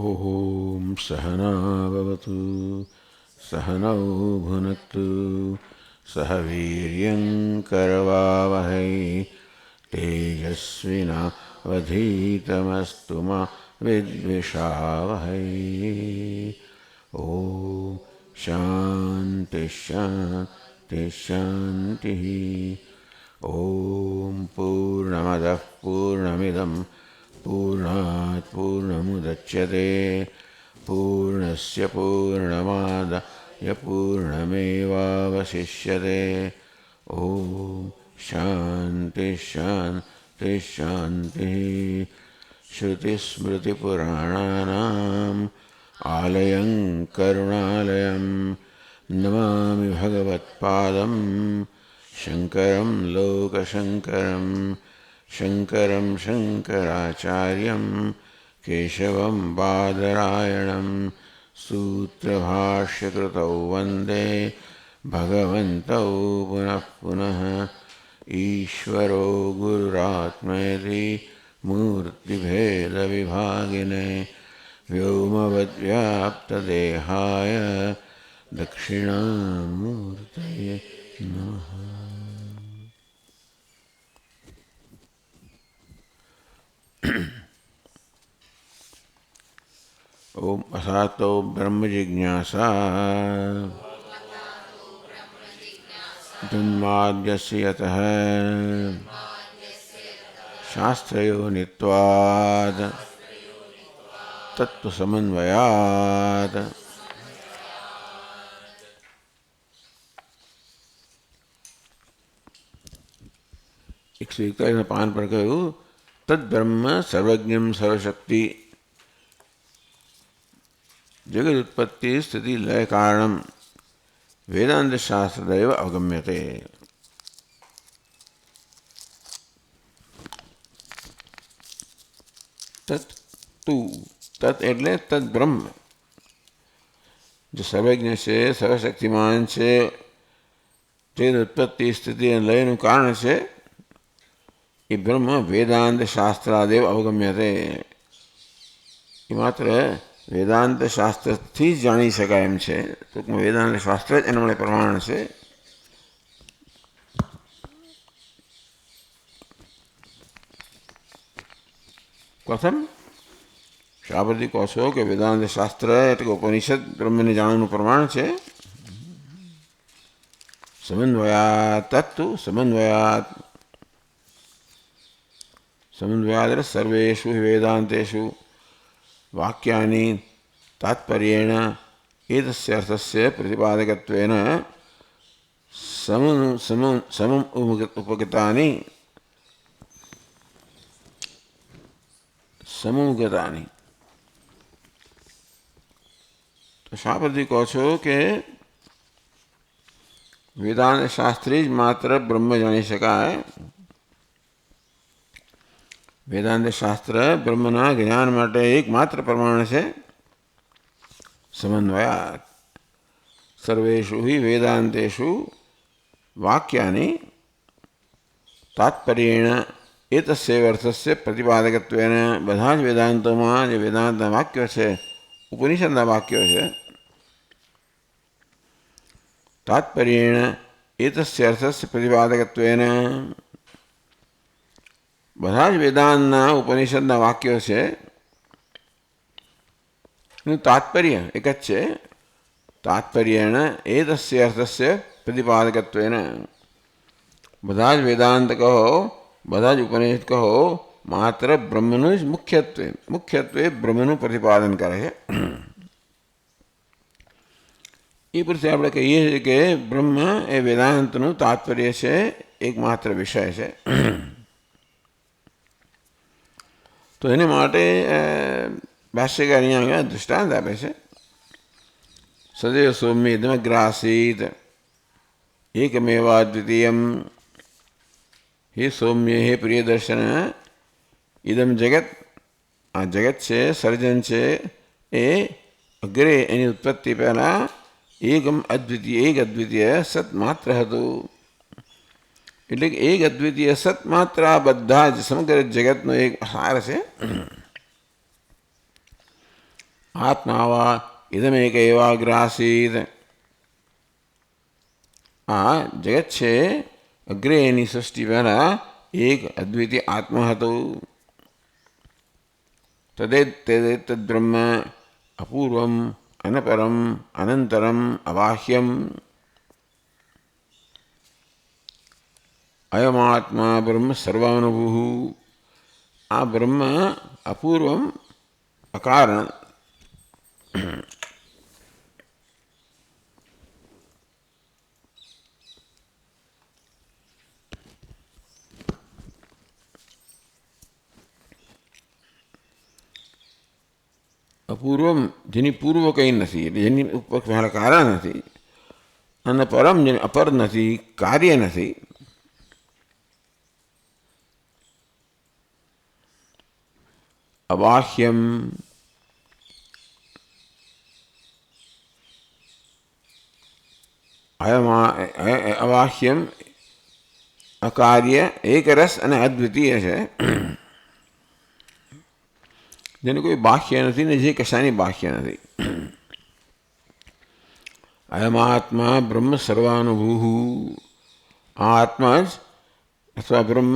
ॐ सहना भवतु सहनौ भुनक्तु सह वीर्यं करवावहै तेजस्विनावधीतमस्तु मा विद्विषावहै। ॐ शान्ति शान्ति शान्तिः। ॐ पूर्णमदः पूर्णमिदं पूर्णात् पूर्णमुदच्यते पूर्णस्य पूर्णमादाय पूर्णमेवावशिष्यते। ॐ शान्ति शान्ति शान्तिः। श्रुतिस्मृतिपुराणानाम् आलयं करुणालयं नमामि भगवत्पादं शङ्करं लोकशङ्करं शङ्करं शङ्कराचार्यं केशवं बादरायणं सूत्रभाष्यकृतौ वन्दे भगवन्तौ पुनः पुनः। ईश्वरो गुरुरात्मेति मूर्तिभेदविभागिने व्योमवद्व्याप्तदेहाय दक्षिणामूर्तये नमः। ओम असातो ब्रह्म जिज्ञासा जन्माद्यस्य यतः शास्त्रयोनित्वात् तत्त्वसमन्वयात्। एक सौ 41 पान पर कहूँ तद ब्रह्म सर्वज्ञम सर्वशक्ति जगद उत्पत्ति स्थिति लय कारणम वेदांत शास्त्रदैव अवगम्यते। तत्तु तत् एटले तद ब्रह्म जो सर्वज्ञ से सर्वशक्तिमान से जगद उत्पत्ति स्थिति लय नु कारण से ये ब्रह्म वेदांत शास्त्रादेव अवगम्यते। ये मात्र वेदांत शास्त्र थी जानी शकाय एम छे। तो वेदांत शास्त्र ज एना प्रमाण से कथम शाबदी कहो छो कि वेदांत शास्त्र एटले उपनिषद ब्रह्म ने जाणવાનું प्रमाण छे। समन्वयात् तत्तु समन्वयात् समन्वयात् सर्वेषु वेदांतेषु वाक्यानि तात्पर्येण एतस्य अर्थस्य प्रतिपादकत्वेन समम् उपगतानि समुगतानि। तो शास्त्री कहो छो के वेदांत शास्त्री ज मात्र ब्रह्म जाणी शकाय। वेदांत शास्त्र ब्रह्मना ज्ञान माटे एकमात्र प्रमाण से समन्वयात् सर्वेषु हि वेदांतेषु वाक्यानि तात्पर्येण एतस्य अर्थस्य प्रतिपादकत्वेन બધા જ વેદાંતોમાં જે વેદાંતના વાક્યો છે ઉપનિષદના વાક્યો છે તાત્પર્યેણ एतस्य अर्थस्य प्रतिपादकत्वेन બધા જ વેદાંતના ઉપનિષદના વાક્યો છે નું તાત્પર્ય એક જ છે। તાત્પર્યેણ एतस्य अर्थस्य प्रतिपादकत्वेन બધા જ વેદાંત કહો બધા જ ઉપનિષદ કહો માત્ર બ્રહ્મનું જ મુખ્યત્વે બ્રહ્મનું પ્રતિપાદન કરે છે। એ પરથી આપણે કહીએ છીએ કે બ્રહ્મ એ વેદાંતનું તાત્પર્ય છે, એકમાત્ર વિષય છે। તો એને માટે ભાષ્યકાર અહીંયા દૃષ્ટાંત આપે છે। સદૈવ સૌમ્ય ઇદમગ્ર આસીત એકમેવાદ્વિતીયમ। हे सौम्य हे प्रिय दर्शन इदम जगत आ जगत से सर्जन से ए अग्रे एनी उत्पत्ति पहला एकम अद्वितीय सत मात्र हतु। એટલે કે એક અદ્વિતીય સત માત્ર આ બધા જ સમગ્ર જગતનો એક સાર છે। આત્મા વા ઇદમેક એવાગ્રાસીત. આ જગત છે અગ્રે એની સૃષ્ટિ પહેલાં એક અદ્વિતીય આત્મા હતો. તદ્બ્રહ્મ અપૂર્વમ અનપરમ અનંતરમ અબાહ્યમ. અયમાત્મા બ્રહ્મ સર્વાનુભૂ. આ બ્રહ્મ અપૂર્વમ અકારણ અપૂર્વમ જેની પૂર્વ કંઈ નથી, એટલે જેની ઉપર પહેલાં કારણ નથી, અને પરમ જેની અપર નથી, કાર્ય નથી. અબાહ્યમ અબાહ્યમ અકાર્ય એકરસ અને અદ્વિતીય છે. જેને કોઈ બાહ્ય નથી ને જે કશાની બાહ્ય નથી. અયમાત્મા બ્રહ્મ સર્વાનુભૂ. આ આત્મા જ અથવા બ્રહ્મ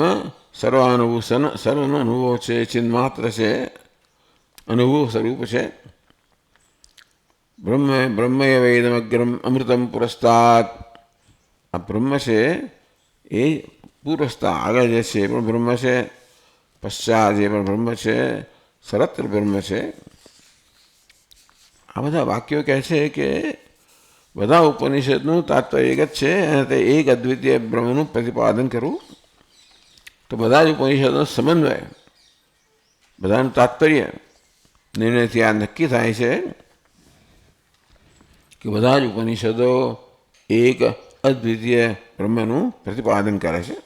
સર્વાનુભૂ સર્વનો અનુભવ છે, ચિન્માત્ર છે, અનુભવ સ્વરૂપ છે. બ્રહ્મય વેદમગ્રમ અમૃતમ પુરસ્તાત. આ બ્રહ્મ છે એ પુરસ્તા આગળ જે છે પણ બ્રહ્મ છે, પશ્ચાત જે પણ બ્રહ્મ છે, સર્વત્ર બ્રહ્મ છે. આ બધા વાક્યો કહે છે કે બધા ઉપનિષદનું તાત્પર્ય એક જ છે અને તે એક અદ્વિતીય બ્રહ્મનું પ્રતિપાદન કરવું. તો બધા જ ઉપનિષદનો સમન્વય, બધાનું તાત્પર્ય નિર્ણયથી આ નક્કી થાય છે કે બધા જ ઉપનિષદો એક અદ્વિતીય બ્રહ્મનું પ્રતિપાદન કરે છે.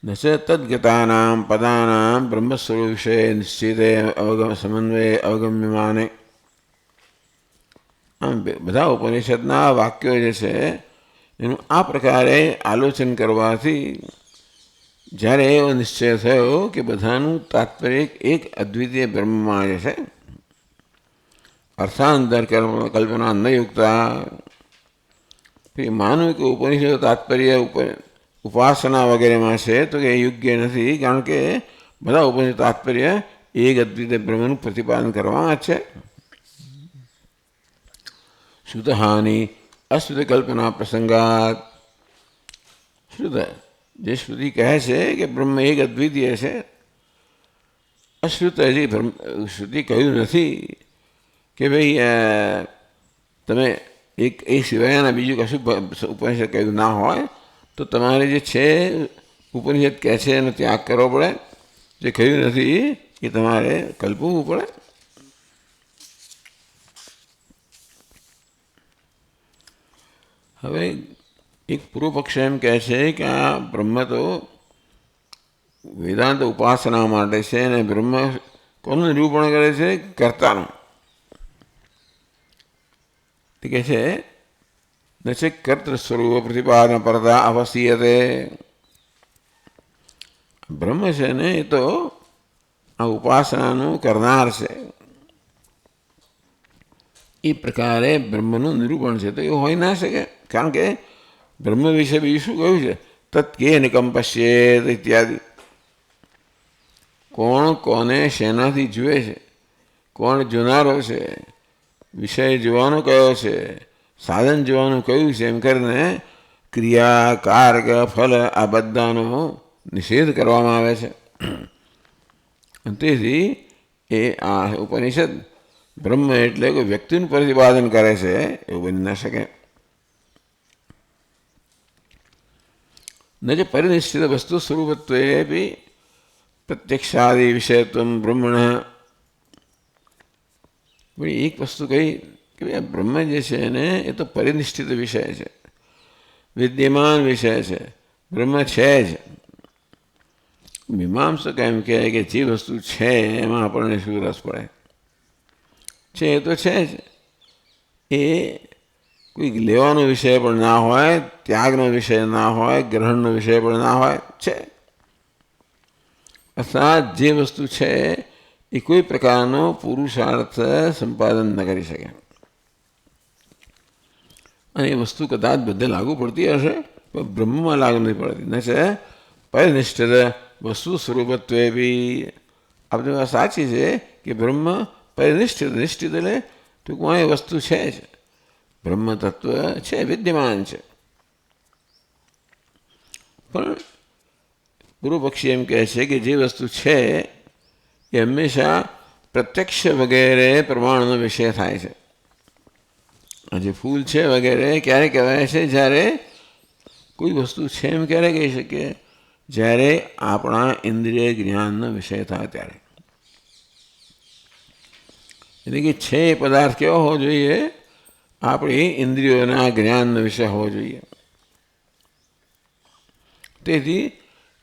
ન ચ તદ્ગતાનાં પદાનાં બ્રહ્મસ્વરૂપ વિષય નિશ્ચિતે સમન્વયે અવગમ્યમાને. આમ બધા ઉપનિષદના વાક્યો જે છે એનું આ પ્રકારે આલોચન કરવાથી જ્યારે એવો નિશ્ચય થયો કે બધાનું તાત્પર્ય એક અદ્વિતીય બ્રહ્મમાં જે છે, અર્થાંતર કલ્પના ન યુક્તા. માનવું કે ઉપનિષદ તાત્પર્ય ઉપાસના વગેરેમાં છે તો કે યોગ્ય નથી, કારણ કે બધા ઉપનિષદ તાત્પર્ય એક અદ્વિતીય બ્રહ્મનું પ્રતિપાદન કરવામાં છે. શ્રુતહાનિ અશ્રુત કલ્પના પ્રસંગાત. શ્રુત જે શ્રુતિ કહે છે કે બ્રહ્મ એક અદ્વિતીય છે, અશ્રુત હજી શ્રુતિ કહ્યું નથી કે ભાઈ તમે એક એ સિવાયના બીજું કશું ઉપનિષદ કહ્યું ના હોય તો તમારે જે છે ઉપનિષદ કહે છે એનો ત્યાગ કરવો પડે. જે કહ્યું નથી એ તમારે કલ્પવું પડે. હવે એક પૂર્વ પક્ષ એમ કહે છે કે આ બ્રહ્મ તો વેદાંત ઉપાસના માટે છે અને બ્રહ્મ કોનું નિરૂપણ કરે છે? કર્તાનું. તે કહે છે ન છે કર્તૃ સ્વરૂપ પ્રતિપાદન પરતા અવશ્યતે. બ્રહ્મ છે ને એ તો આ ઉપાસનાનું કરનાર છે. એ પ્રકારે બ્રહ્મનું નિરૂપણ છે તો એવું હોઈ ના શકે, કારણ કે બ્રહ્મ વિશે બીજું શું કહ્યું છે? તત્ કે નિકમ પશ્યેત ઇત્યાદિ. કોણ કોને શેનાથી જુએ છે, કોણ જોનારો છે, વિષય જોવાનો કયો છે, સાધન જોવાનું કયું છે, એમ કરીને ક્રિયા કારક ફલ આ બધાનો નિષેધ કરવામાં આવે છે. તેથી એ આ ઉપનિષદ બ્રહ્મ એટલે કોઈ વ્યક્તિનું પ્રતિપાદન કરે છે એવું બની ના શકે. ન જે પરિનિશ્ચિત વસ્તુ સ્વરૂપત્વે બી પ્રત્યક્ષાદિ વિષયત્વ બ્રહ્મણ. એક વસ્તુ કહી કે ભાઈ આ બ્રહ્મ જે છે ને એ તો પરિનિષ્ઠિત વિષય છે, વિદ્યમાન વિષય છે, બ્રહ્મ છે જ. મીમાંસક એમ કહે કે જે વસ્તુ છે એમાં આપણને શું રસ પડે? છે એ તો છે જ. એ કોઈ લેવાનો વિષય પણ ના હોય, ત્યાગનો વિષય ના હોય, ગ્રહણનો વિષય પણ ના હોય, છે. અર્થાત જે વસ્તુ છે એ કોઈ પ્રકારનો પુરુષાર્થ સંપાદન ન કરી શકે. અને એ વસ્તુ કદાચ બધે લાગુ પડતી હશે પણ બ્રહ્મમાં લાગુ નહીં પડતી. ન છે પરિનિષ્ઠિત વસ્તુ સ્વરૂપત્વે બી આપણી વાત સાચી છે કે બ્રહ્મ પરિનિષ્ઠિત. નિષ્ઠિત એટલે ટૂંકમાં એ વસ્તુ છે જ, બ્રહ્મ તત્વ છે, વિદ્યમાન છે. પણ પૂર્વ પક્ષી એમ કહે છે કે જે વસ્તુ છે એ હંમેશા પ્રત્યક્ષ વગેરે પ્રમાણનો વિષય થાય છે. આ જે ફૂલ છે વગેરે ક્યારે કહેવાય છે? જ્યારે કોઈ વસ્તુ છે એમ ક્યારે કહી શકીએ? જ્યારે આપણા ઇન્દ્રિય જ્ઞાનનો વિષય થાય ત્યારે. એટલે કે છે એ પદાર્થ કેવો હોવો જોઈએ? આપણી ઇન્દ્રિયોના જ્ઞાનનો વિષય હોવો જોઈએ. તેથી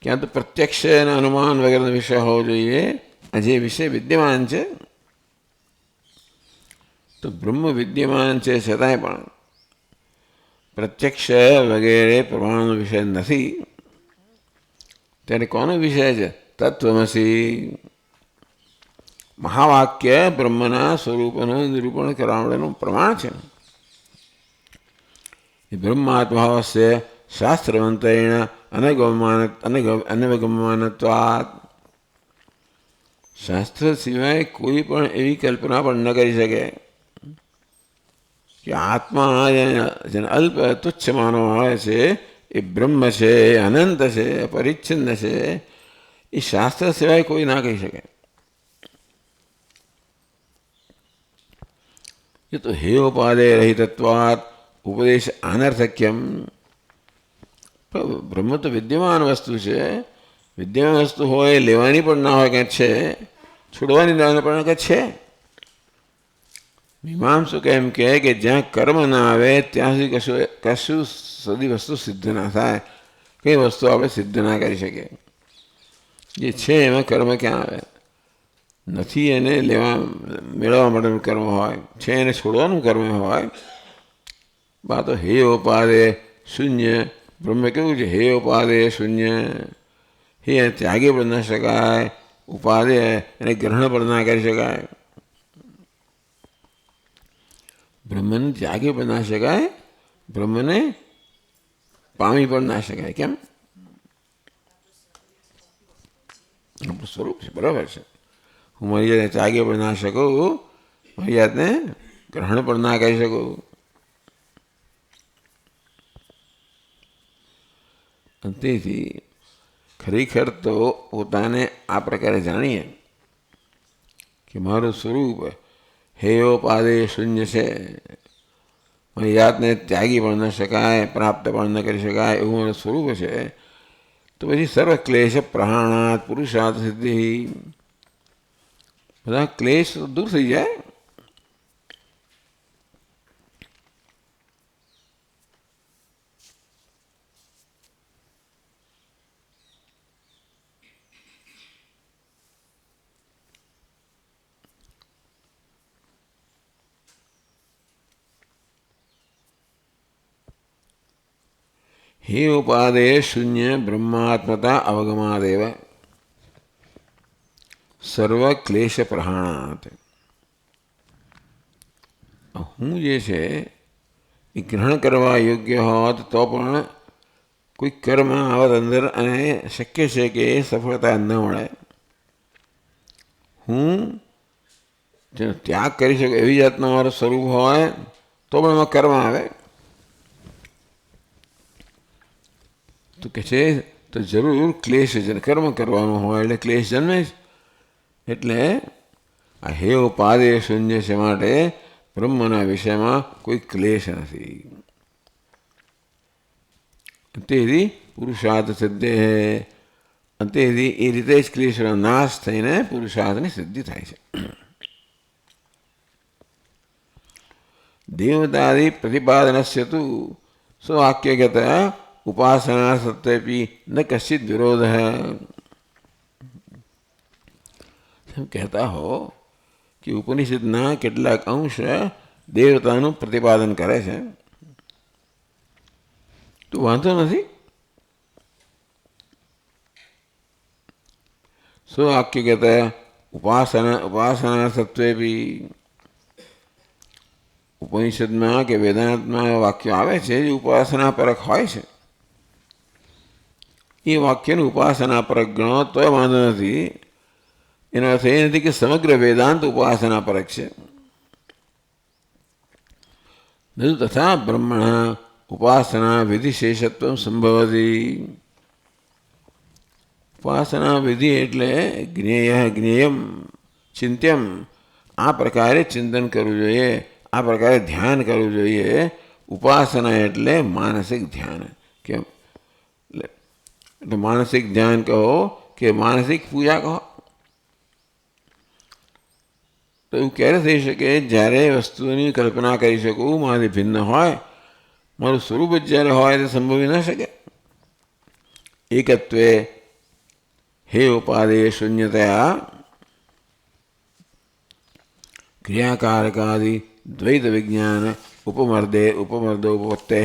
ક્યાં તો પ્રત્યક્ષ અને અનુમાન વગેરેનો વિષય હોવો જોઈએ. આ જે વિષય વિદ્યમાન છે તો બ્રહ્મ વિદ્યમાન છે છતાંય પણ પ્રત્યક્ષ વગેરે પ્રમાણનો વિષય નથી. ત્યારે કોનો વિષય છે? તત્વમસી. મહાવાક્ય બ્રહ્મના સ્વરૂપનું નિરૂપણ કરવા માટેનું પ્રમાણ છે. બ્રહ્માત્માવસ્ય શાસ્ત્રવંતેણ અનવગમ્યમાનત્વાत्. શાસ્ત્ર સિવાય કોઈ પણ એવી કલ્પના પણ ન કરી શકે કે આત્મા જેને અલ્પ તુચ્છ માનવામાં આવે છે એ બ્રહ્મ છે, અનંત છે, પરિચ્છિન્ન છે, એ શાસ્ત્ર સિવાય કોઈ ના કહી શકે. એ તો હેયોપાદે રહિતત્વાत् ઉપદેશ અનર્થક્યમ. બ્રહ્મ તો વિદ્યમાન વસ્તુ છે. વિદ્યમાન વસ્તુ હોય લેવાની પણ ના હોય કે છે, છોડવાની ના પણ કે છે. મીમાંસક એમ કહે કે જ્યાં કર્મ ના આવે ત્યાં સુધી કશું સદી વસ્તુ સિદ્ધ ના થાય. કઈ વસ્તુ આપણે સિદ્ધ ના કરી શકીએ. જે છે એમાં કર્મ ક્યાં આવે? નથી એને મેળવવા માટેનું કર્મ હોય, છે એને છોડવાનું કર્મ હોય. બા તો હે ઉપાદે શૂન્ય. બ્રહ્મ કેવું છે? હે ઉપાદે શૂન્ય. હે એને ત્યાગી પણ ન શકાય, ઉપાદે એને ગ્રહણ પણ ના કરી શકાય. બ્રહ્મને ત્યાગી પણ ના શકાય, બ્રહ્મને પામી પણ ના શકાય. કેમ? આપણું સ્વરૂપ છે, બરાબર છે. હું મારી જાતને ત્યાગી પણ ના શકું, મારી જાતને ગ્રહણ પણ ના કરી શકું. તેથી ખરેખર તો પોતાને આ પ્રકારે જાણીએ કે મારું સ્વરૂપ હેયોપાદે શૂન્ય છે, મારી જાતને ત્યાગી પણ ન શકાય, પ્રાપ્ત પણ ન કરી શકાય એવું મારું સ્વરૂપ છે. તો પછી સર્વ ક્લેશ પ્રહાણાત પુરુષાર્થ સિદ્ધિ. બધા ક્લેશ દૂર થઈ જાય. હે ઉપાદે શૂન્ય બ્રહ્માત્મતા અવગમાદેવ સર્વ ક્લેશ પ્રહાણાત. હું જે છે એ ગ્રહણ કરવા યોગ્ય હોત તો પણ કોઈ કર્મ આવત અંદર અને શક્ય છે કે એ સફળતા ન મળે. હું જેનો ત્યાગ કરી શકું એવી જાતનું મારું સ્વરૂપ હોય તો પણ એમાં કર્મ આવે. તો કે છે તો જરૂર ક્લેશ કર્મ કરવાનું હોય એટલે ક્લેશ જન્મે જ. એટલે આ હે ઉપાદે શૂન્ય છે માટે બ્રહ્મના વિષયમાં કોઈ ક્લેશ નથી. તેથી પુરુષાર્થ સિદ્ધિ તેથી એ રીતે જ ક્લેશનો નાશ થઈને પુરુષાર્થની સિદ્ધિ થાય છે. દેવતાદિ પ્રતિપાદનસ્ય તુ સ્વવાક્યગત ઉપાસના સત્યપી ન કશ્ચિત વિરોધ. કહેતા હો કે ઉપનિષદના કેટલાક અંશ દેવતાનું પ્રતિપાદન કરે છે તો વાંધો નથી. सो वाक्य कहता है उपासना सत्वे भी ઉપનિષદમાં કે વેદાંતમાં વાક્ય આવે છે જે ઉપાસના પરક હોય છે. એ વાક્યને ઉપાસના પરક ગણો તોય વાંધો નથી. એનો અર્થ એ નથી કે સમગ્ર વેદાંત ઉપાસના પરક છે. નતુ તથા બ્રહ્મણ ઉપાસના વિધિશેષત્વ સંભવતી. ઉપાસના વિધિ એટલે જ્ઞેય જ્ઞેયમ ચિંત્યમ. આ પ્રકારે ચિંતન કરવું જોઈએ, આ પ્રકારે ધ્યાન કરવું જોઈએ. ઉપાસના એટલે માનસિક ધ્યાન. કેમ એટલે માનસિક ધ્યાન કહો કે માનસિક પૂજા કહો. તો એવું ક્યારે થઈ શકે? જ્યારે વસ્તુની કલ્પના કરી શકું મારાથી ભિન્ન હોય, મારું સ્વરૂપ જ જ્યારે હોય તે સંભવી ન શકે. એકત્વે હે ઉપાદેય શૂન્યતયા ક્રિયાકારકાદિ દ્વૈત વિજ્ઞાન ઉપમર્દોપત્તે.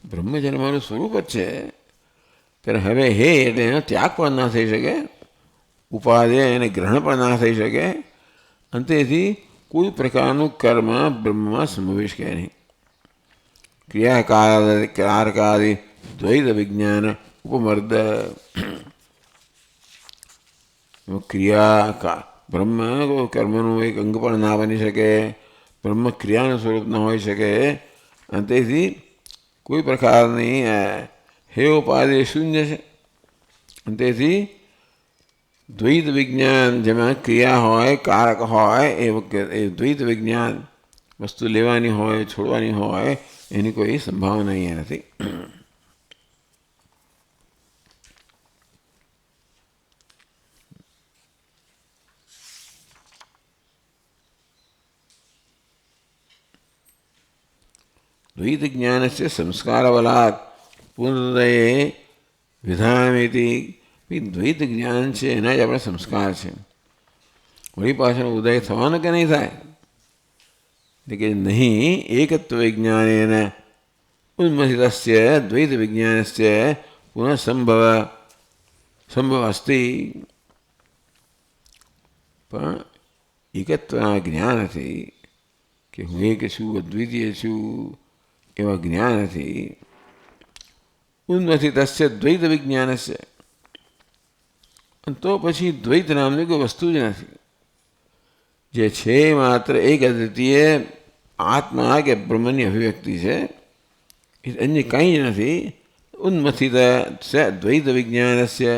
બ્રહ્મજન મારું સ્વરૂપ જ છે, ત્યારે હવે હે એટલે એનો ત્યાગ પણ ના થઈ શકે, ઉપાદેય એને ગ્રહણ પણ ના થઈ શકે, અને તેથી કોઈ પ્રકારનું કર્મ બ્રહ્મમાં સંભવી શકે નહીં. ક્રિયાકારકાદિ દ્વૈત વિજ્ઞાન ઉપમર્દ. ક્રિયા બ્રહ્મ કર્મનું એક અંગ પણ ના બની શકે, બ્રહ્મ ક્રિયાનું સ્વરૂપ ન હોઈ શકે, અને તેથી કોઈ પ્રકારની હે ઉપાધિ શૂન્ય છે. અને તેથી દ્વૈત વિજ્ઞાન જેમાં ક્રિયા હોય કારક હોય એ દ્વૈત વિજ્ઞાન વસ્તુ લેવાની હોય છોડવાની હોય એની કોઈ સંભાવના અહીંયા નથી. દ્વૈત જ્ઞાનસ્ય સંસ્કારબલાત પુનરુદયે વિધાનમિતિ. દ્વૈત જ્ઞાન છે એના જ આપણા સંસ્કાર છે. વળી પાછળ ઉદય થવાનો કે નહીં થાય? એટલે કે નહીં એકત્વ વિજ્ઞાનેન ઉન્મથિતસ્ય દ્વૈત વિજ્ઞાનસ્ય પુનઃ સંભવ અસ્તિ. પણ એકત્વના જ્ઞાનથી કે હું એક છું અદ્વિતીય છું એવા જ્ઞાનથી ઉન્મથિતસ્ય દ્વૈત વિજ્ઞાનસ્ય, તો પછી દ્વૈત નામની કોઈ વસ્તુ જ નથી. જે છે માત્ર એક અદ્વિતીય આત્મા કે બ્રહ્મની અભિવ્યક્તિ છે, એ અન્ય કંઈ જ નથી. ઉન્મથિત દ્વૈત વિજ્ઞાનસ્ય.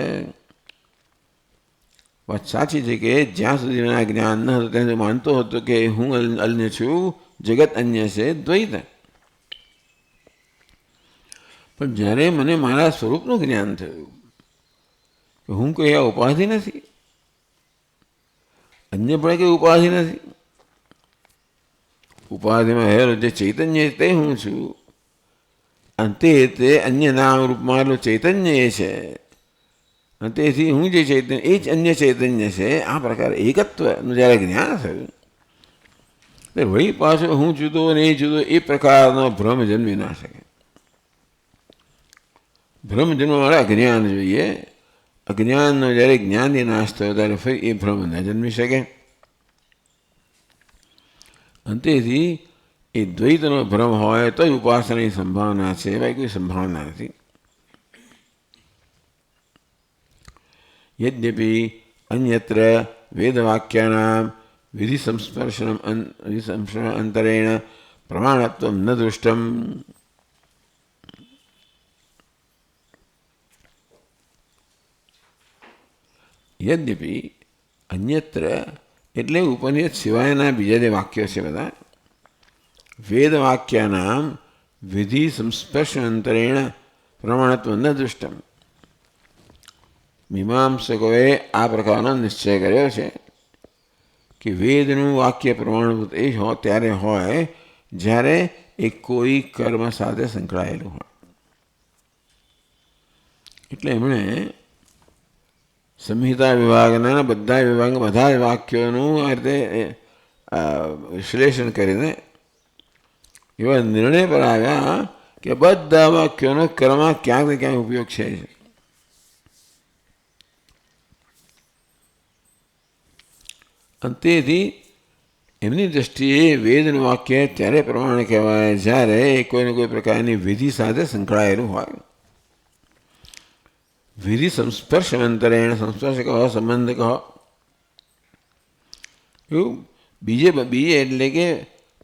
વાત સાચી છે કે જ્યાં સુધી મને જ્ઞાન ન હતું ત્યાં સુધી માનતો હતો કે હું અન્ય છું, જગત અન્ય છે, દ્વૈત. પણ જ્યારે મને મારા સ્વરૂપનું જ્ઞાન થયું કે હું કોઈ આ ઉપાધિ નથી, અન્ય પણ કંઈ ઉપાધિ નથી, ઉપાધિમાં હેલો જે ચૈતન્ય તે હું છું, અને તે અન્ય નામ રૂપમાં ચૈતન્ય એ છે, અને તેથી હું જે ચૈતન્ય એ જ અન્ય ચૈતન્ય છે. આ પ્રકારે એકત્વનું જ્યારે જ્ઞાન થયું એટલે વળી પાછો હું જુદો અને એ જુદો એ પ્રકારનો ભ્રમ જન્મી ના શકે. ભ્રમ જન્મવા માટે અજ્ઞાન જોઈએ. અજ્ઞાનનો જ્યારે જ્ઞાનથી નાશ થયો ત્યારે ફરી એ ભ્રમ ન જન્મી શકે. અને તેથી એ દ્વૈતનો ભ્રમ હોય તો જ ઉપાસનાની સંભાવના છે, ભાઈ કોઈ સંભાવના નથી. યદ્યપિ અન્યત્ર વેદવાક્યાનાં વિધિ સંસ્પર્શન અંતરેણ પ્રમાણત્વ ન દૃષ્ટમ. યદ્યપિ અન્યત્ર એટલે ઉપનિષદ સિવાયના બીજા જે વાક્યો છે બધા વેદવાક્યાનાં વિધિ સંસ્પર્શનંતરેણ પ્રમાણત્વ ન દૃષ્ટમ. મીમાંસકોએ આ પ્રકારનો નિશ્ચય કર્યો છે કે વેદનું વાક્ય પ્રમાણભૂત એ ત્યારે હોય જ્યારે એ કોઈ કર્મ સાથે સંકળાયેલું હોય. એટલે એમણે સંહિતા વિભાગના બધા જ વાક્યોનું આ રીતે વિશ્લેષણ કરીને એવા નિર્ણય પર આવ્યા કે બધા વાક્યોનો કર્મ ક્યાંક ને ક્યાંક ઉપયોગ છે. અંતેથી એમની દૃષ્ટિએ વેદનું વાક્ય ત્યારે પ્રમાણે કહેવાય જ્યારે કોઈને કોઈ પ્રકારની વિધિ સાથે સંકળાયેલું હોય. વિધિ સંસ્પર્શમંતરેણ, સંસ્પર્શ કહો, સંબંધ કહો, એવું બીજે એટલે કે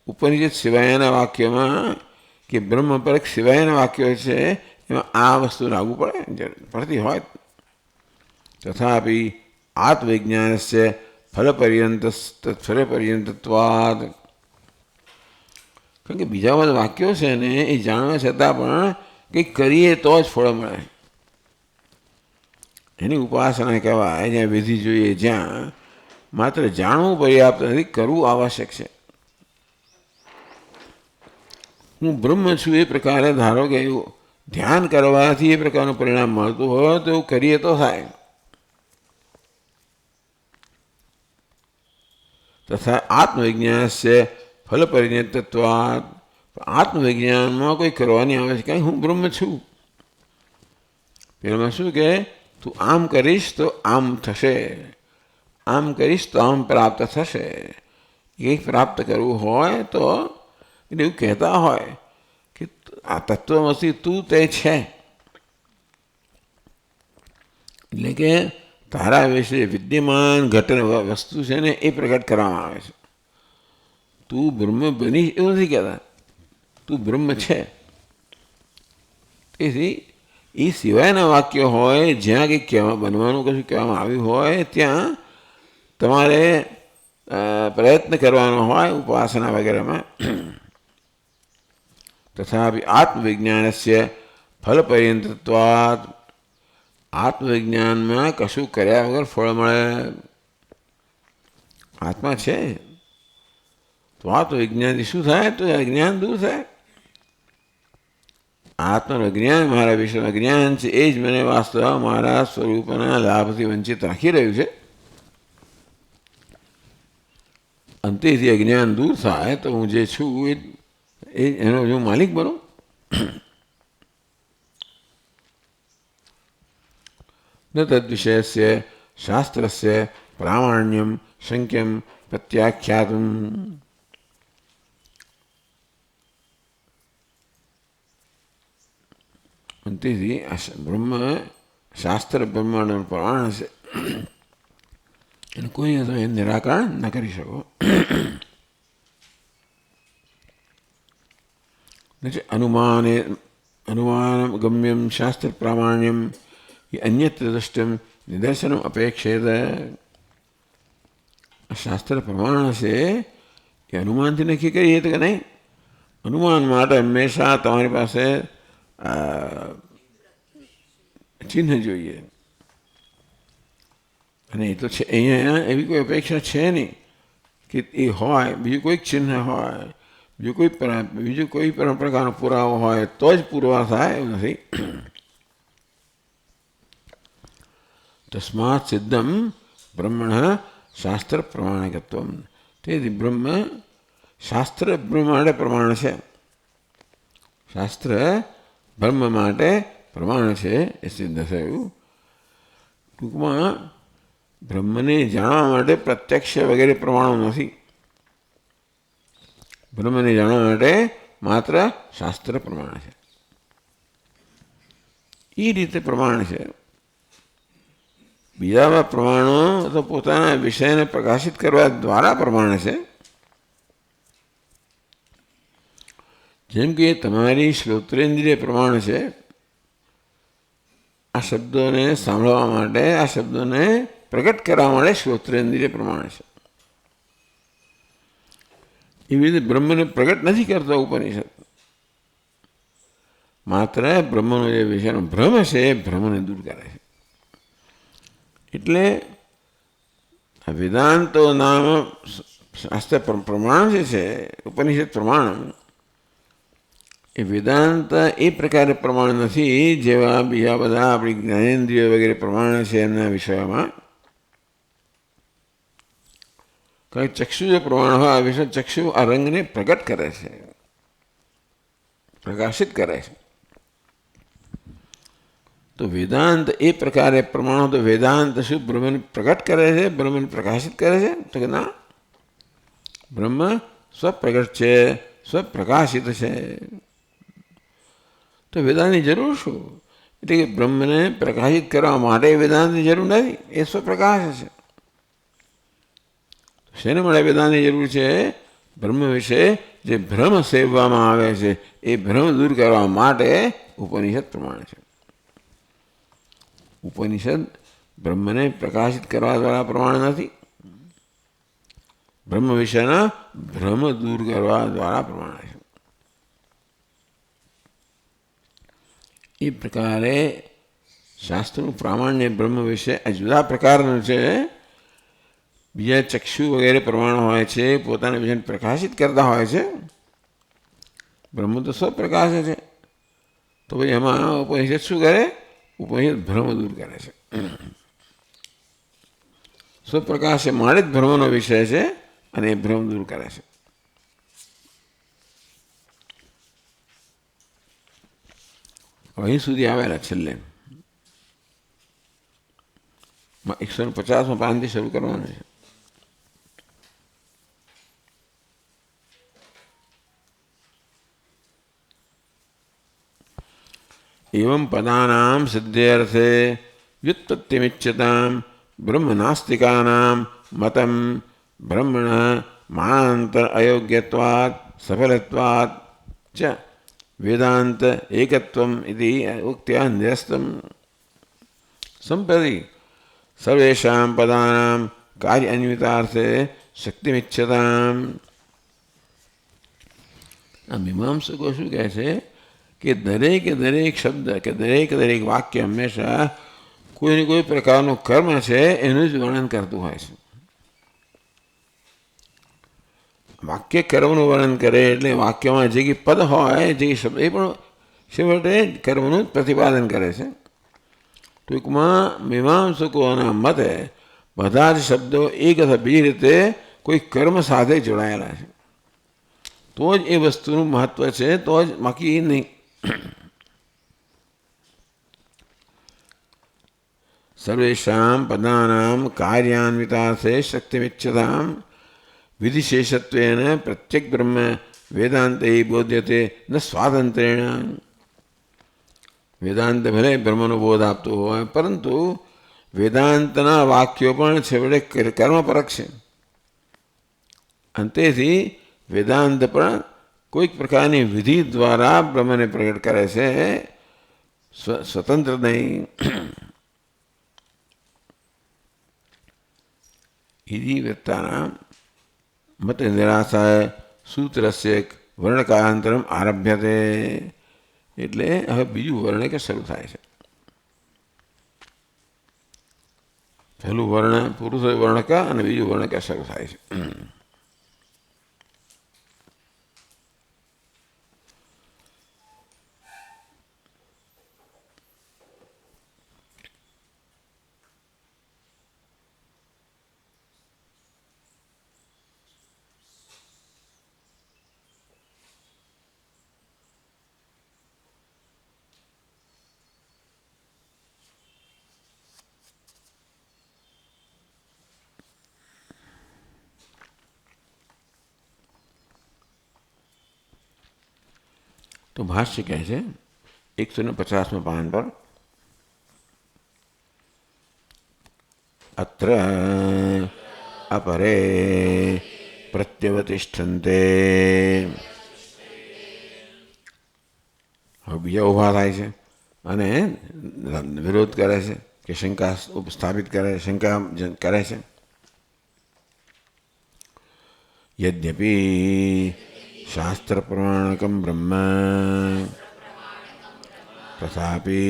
ઉપનિષદ સિવાયના વાક્યોમાં કે બ્રહ્મપરક સિવાયના વાક્યો છે એમાં આ વસ્તુ લાગુ પડતી હોય. તથાપિ આત્મવિજ્ઞાનસ્ય ફલપર્યંતત્વાદ, કારણ કે બીજા બધા વાક્યો છે ને એ જાણવા છતાં પણ કંઈક કરીએ તો જ ફળ મળે. એની ઉપાસના કહેવાય. જ્યાં વિધિ જોઈએ, જ્યાં માત્ર જાણવું પર્યાપ્ત નથી, કરવું આવશ્યક છે. હું બ્રહ્મ છું એ પ્રકારે ધારો કે એવું ધ્યાન કરવાથી એ પ્રકારનું પરિણામ મળતું હોય તો એવું કરીએ તો થાય. તથા આત્મવિજ્ઞાનસ્ય ફલપરિણતત્વાદ, આત્મવિજ્ઞાનમાં કોઈ કરવાની આવશ્યકતા, હું બ્રહ્મ છું. પેલામાં શું કે તું આમ કરીશ તો આમ થશે, આમ કરીશ તો આમ પ્રાપ્ત થશે. કંઈક પ્રાપ્ત કરવું હોય તો એટલે એવું કહેતા હોય કે આ તત્વમસી તું તે છે, એટલે કે તારા વિશે વિદ્યમાન ઘટન વસ્તુ છે ને એ પ્રગટ કરવામાં આવે છે. તું બ્રહ્મ બની એવું નથી કહેતા, તું બ્રહ્મ છે. તેથી એ સિવાયના વાક્ય હોય જ્યાં કંઈક બનવાનું કશું કહેવામાં આવ્યું હોય ત્યાં તમારે પ્રયત્ન કરવાનો હોય ઉપાસના વગેરેમાં. તથાપિ આત્મવિજ્ઞાનસ્ય ફલપર્યંતત્વાદ, આત્મવિજ્ઞાનમાં કશું કર્યા વગર ફળ મળે. આત્મા છે તો આત્મવિજ્ઞાનથી શું થાય? તો અજ્ઞાન દૂર થાય. આત્માનું જ્ઞાન મારા વિષયમાં જ્ઞાન છે એ જ મને વાસ્તવ મારા સ્વરૂપના લાભથી વંચિત રાખી રહ્યું છે. અંતેથી અજ્ઞાન દૂર થાય તો હું જે છું એનો હું માલિક બનું. ન તદ્વિષયસ્ય શાસ્ત્રસ્ય પ્રામાણ્યમ શંક્યમ પ્રત્યાખ્યાતું. અંતેથી બ્રહ્મ શાસ્ત્ર બ્રહ્માંડનું પ્રમાણ છે, એને કોઈ નિરાકરણ ન કરી શકો. અનુમાન ગમ્યમ શાસ્ત્ર પ્રામાણ્યમ અન્યત્ર દ્રષ્ટમ નિદર્શનમ અપેક્ષેત. શાસ્ત્ર પ્રમાણ છે એ અનુમાનથી નક્કી કરીએ તો કે નહીં. અનુમાન માટે હંમેશા તમારી પાસે ચિહ્ન જોઈએ, અને એ તો છે અહીંયા એવી કોઈ અપેક્ષા છે નહીં કે એ હોય, બીજું કોઈક ચિહ્ન હોય, બીજું કોઈ પ્રકારનો પુરાવો હોય તો જ પુરવાર થાય એવું નથી. તસ્માત સિદ્ધમ બ્રહ્મણ શાસ્ત્ર પ્રમાણિકત્વમ. તેથી બ્રહ્મ શાસ્ત્ર બ્રહ્મ માટે પ્રમાણ છે, શાસ્ત્ર બ્રહ્મ માટે પ્રમાણ છે એ સિદ્ધ થયું. ટૂંકમાં બ્રહ્મને જાણવા માટે પ્રત્યક્ષ વગેરે પ્રમાણો નથી. બ્રહ્મને જાણવા માટે માત્ર શાસ્ત્ર પ્રમાણ છે. એ રીતે પ્રમાણ છે. બીજા પ્રમાણો તો પોતાના વિષયને પ્રકાશિત કરવા દ્વારા પ્રમાણ છે. જેમ કે તમારી શ્રોત્રેન્દ્રિય પ્રમાણ છે, આ શબ્દોને સાંભળવા માટે, આ શબ્દોને પ્રગટ કરવા માટે શ્રોત્રેન્દ્રિય પ્રમાણ છે. એવી રીતે બ્રહ્મને પ્રગટ નથી કરતો ઉપનિષદ. માત્ર બ્રહ્મનો જે વિષયનો ભ્રમ છે એ ભ્રમને દૂર કરે છે. એટલે વેદાંતો નામ શાસ્ત્ર પ્રમાણ જે છે, ઉપનિષદ પ્રમાણ, એ વેદાંત એ પ્રકારે પ્રમાણ નથી જેવા બીજા બધા આપણી જ્ઞાનેન્દ્રિય વગેરે પ્રમાણ છે એમના વિષયોમાં. કારણ કે ચક્ષુ જે પ્રમાણ હોય આ વિષય ચક્ષુ આ રંગને પ્રગટ કરે છે, પ્રકાશિત કરે છે. તો વેદાંત એ પ્રકારે પ્રમાણો તો વેદાંત શું બ્રહ્મને પ્રગટ કરે છે, બ્રહ્મને પ્રકાશિત કરે છે? તો કે ના, બ્રહ્મ સ્વપ્રગટ છે, સ્વપ્રકાશિત છે. તો વેદાંતની જરૂર શું? એટલે કે બ્રહ્મને પ્રકાશિત કરવા માટે વેદાંતની જરૂર નથી, એ સ્વપ્રકાશ છે. શેને મળે વેદાંતની જરૂર છે? બ્રહ્મ વિશે જે ભ્રમ સેવવામાં આવે છે એ ભ્રમ દૂર કરવા માટે ઉપનિષદ પ્રમાણ છે. ઉપનિષદ બ્રહ્મને પ્રકાશિત કરવા દ્વારા પ્રમાણ નથી, બ્રહ્મ વિશેના ભ્રમ દૂર કરવા દ્વારા પ્રમાણ છે. એ પ્રકારે શાસ્ત્રનું પ્રામાણ્ય બ્રહ્મ વિશે આ જુદા પ્રકારનું છે. બીજા ચક્ષુ વગેરે પ્રમાણ હોય છે, પોતાના વિષયને પ્રકાશિત કરતા હોય છે. બ્રહ્મ તો સ્વપ્રકાશ છે. તો ભાઈ એમાં ઉપનિષદ શું કરે? ઉપનિષદ ભ્રમ દૂર કરે છે. સ્વપ્રકાશ એ મારે જ ભ્રમનો વિષય છે અને એ ભ્રમ દૂર કરે છે. અહીં સુધી આવેલા છેલ્લે 150માં પાનથી શરૂ કરવાનું છે. एवं पदानां सिद्धेर्थे व्युत्पत्तिमिच्छतां ब्रह्म नास्तिकानां मतं ब्रह्मण मानांतर अयोग्यत्वात् सफलत्वात् च वेदांत एकत्वम् इति उक्त्या निरस्तं सम्प्रति सर्वेषां पदानां कार्य अन्वितार्थे शक्तिमिच्छताम्. આ મીમાંસકો શું કહે છે કે દરેકે દરેક શબ્દ કે દરેક દરેક વાક્ય હંમેશા કોઈને કોઈ પ્રકારનું કર્મ છે એનું જ વર્ણન કરતું હોય છે. વાક્ય કર્મનું વર્ણન કરે એટલે વાક્યમાં જે કંઈ પદ હોય, જે શબ્દ, એ પણ છેવટે કર્મનું જ પ્રતિપાદન કરે છે. ટૂંકમાં મીમાંસકોના મતે બધા જ શબ્દો એક અથવા બીજી રીતે કોઈ કર્મ સાથે જોડાયેલા છે, તો જ એ વસ્તુનું મહત્વ છે, તો જ બાકી નહીં. સર્વેષાં પદાનાં કાર્યાન્વિતાર્થે શક્તિમિચ્છતામ વિધિશેષત્વેન પ્રત્યેક બ્રહ્મ વેદાંતે બોધ્યતે ન સ્વાતંત્ર્યેણ. વેદાંત ભલે બ્રહ્મનો બોધ આપતો હોય, પરંતુ વેદાંતના વાક્યો પણ છેવટે કર્મપરક છે. અંતેથી વેદાંત પણ કોઈક પ્રકારની વિધિ દ્વારા બ્રહ્મને પ્રગટ કરે છે, સ્વતંત્ર નહીં. ઇતિવૃત્તાના મત નિરાશાય સૂત્રસ્ય વર્ણકાળાંતરમ આરભ્યતે. એટલે હવે બીજું વર્ણક શરૂ થાય છે. પહેલું વર્ણ પુરુષ વર્ણક અને બીજું વર્ણક શરૂ થાય છે. તો ભાષ્ય કહે છે 150માં પાન પર, અત્ર અપરે પ્રત્યવતિષ્ઠન્તે. હવે બીજા ઊભા થાય છે અને વિરોધ કરે છે કે શંકા સ્થાપિત કરે, શંકા કરે છે. યદ્યપિ શાસ્ત્ર પ્રમાણકમ બ્રહ્મ તથાપિ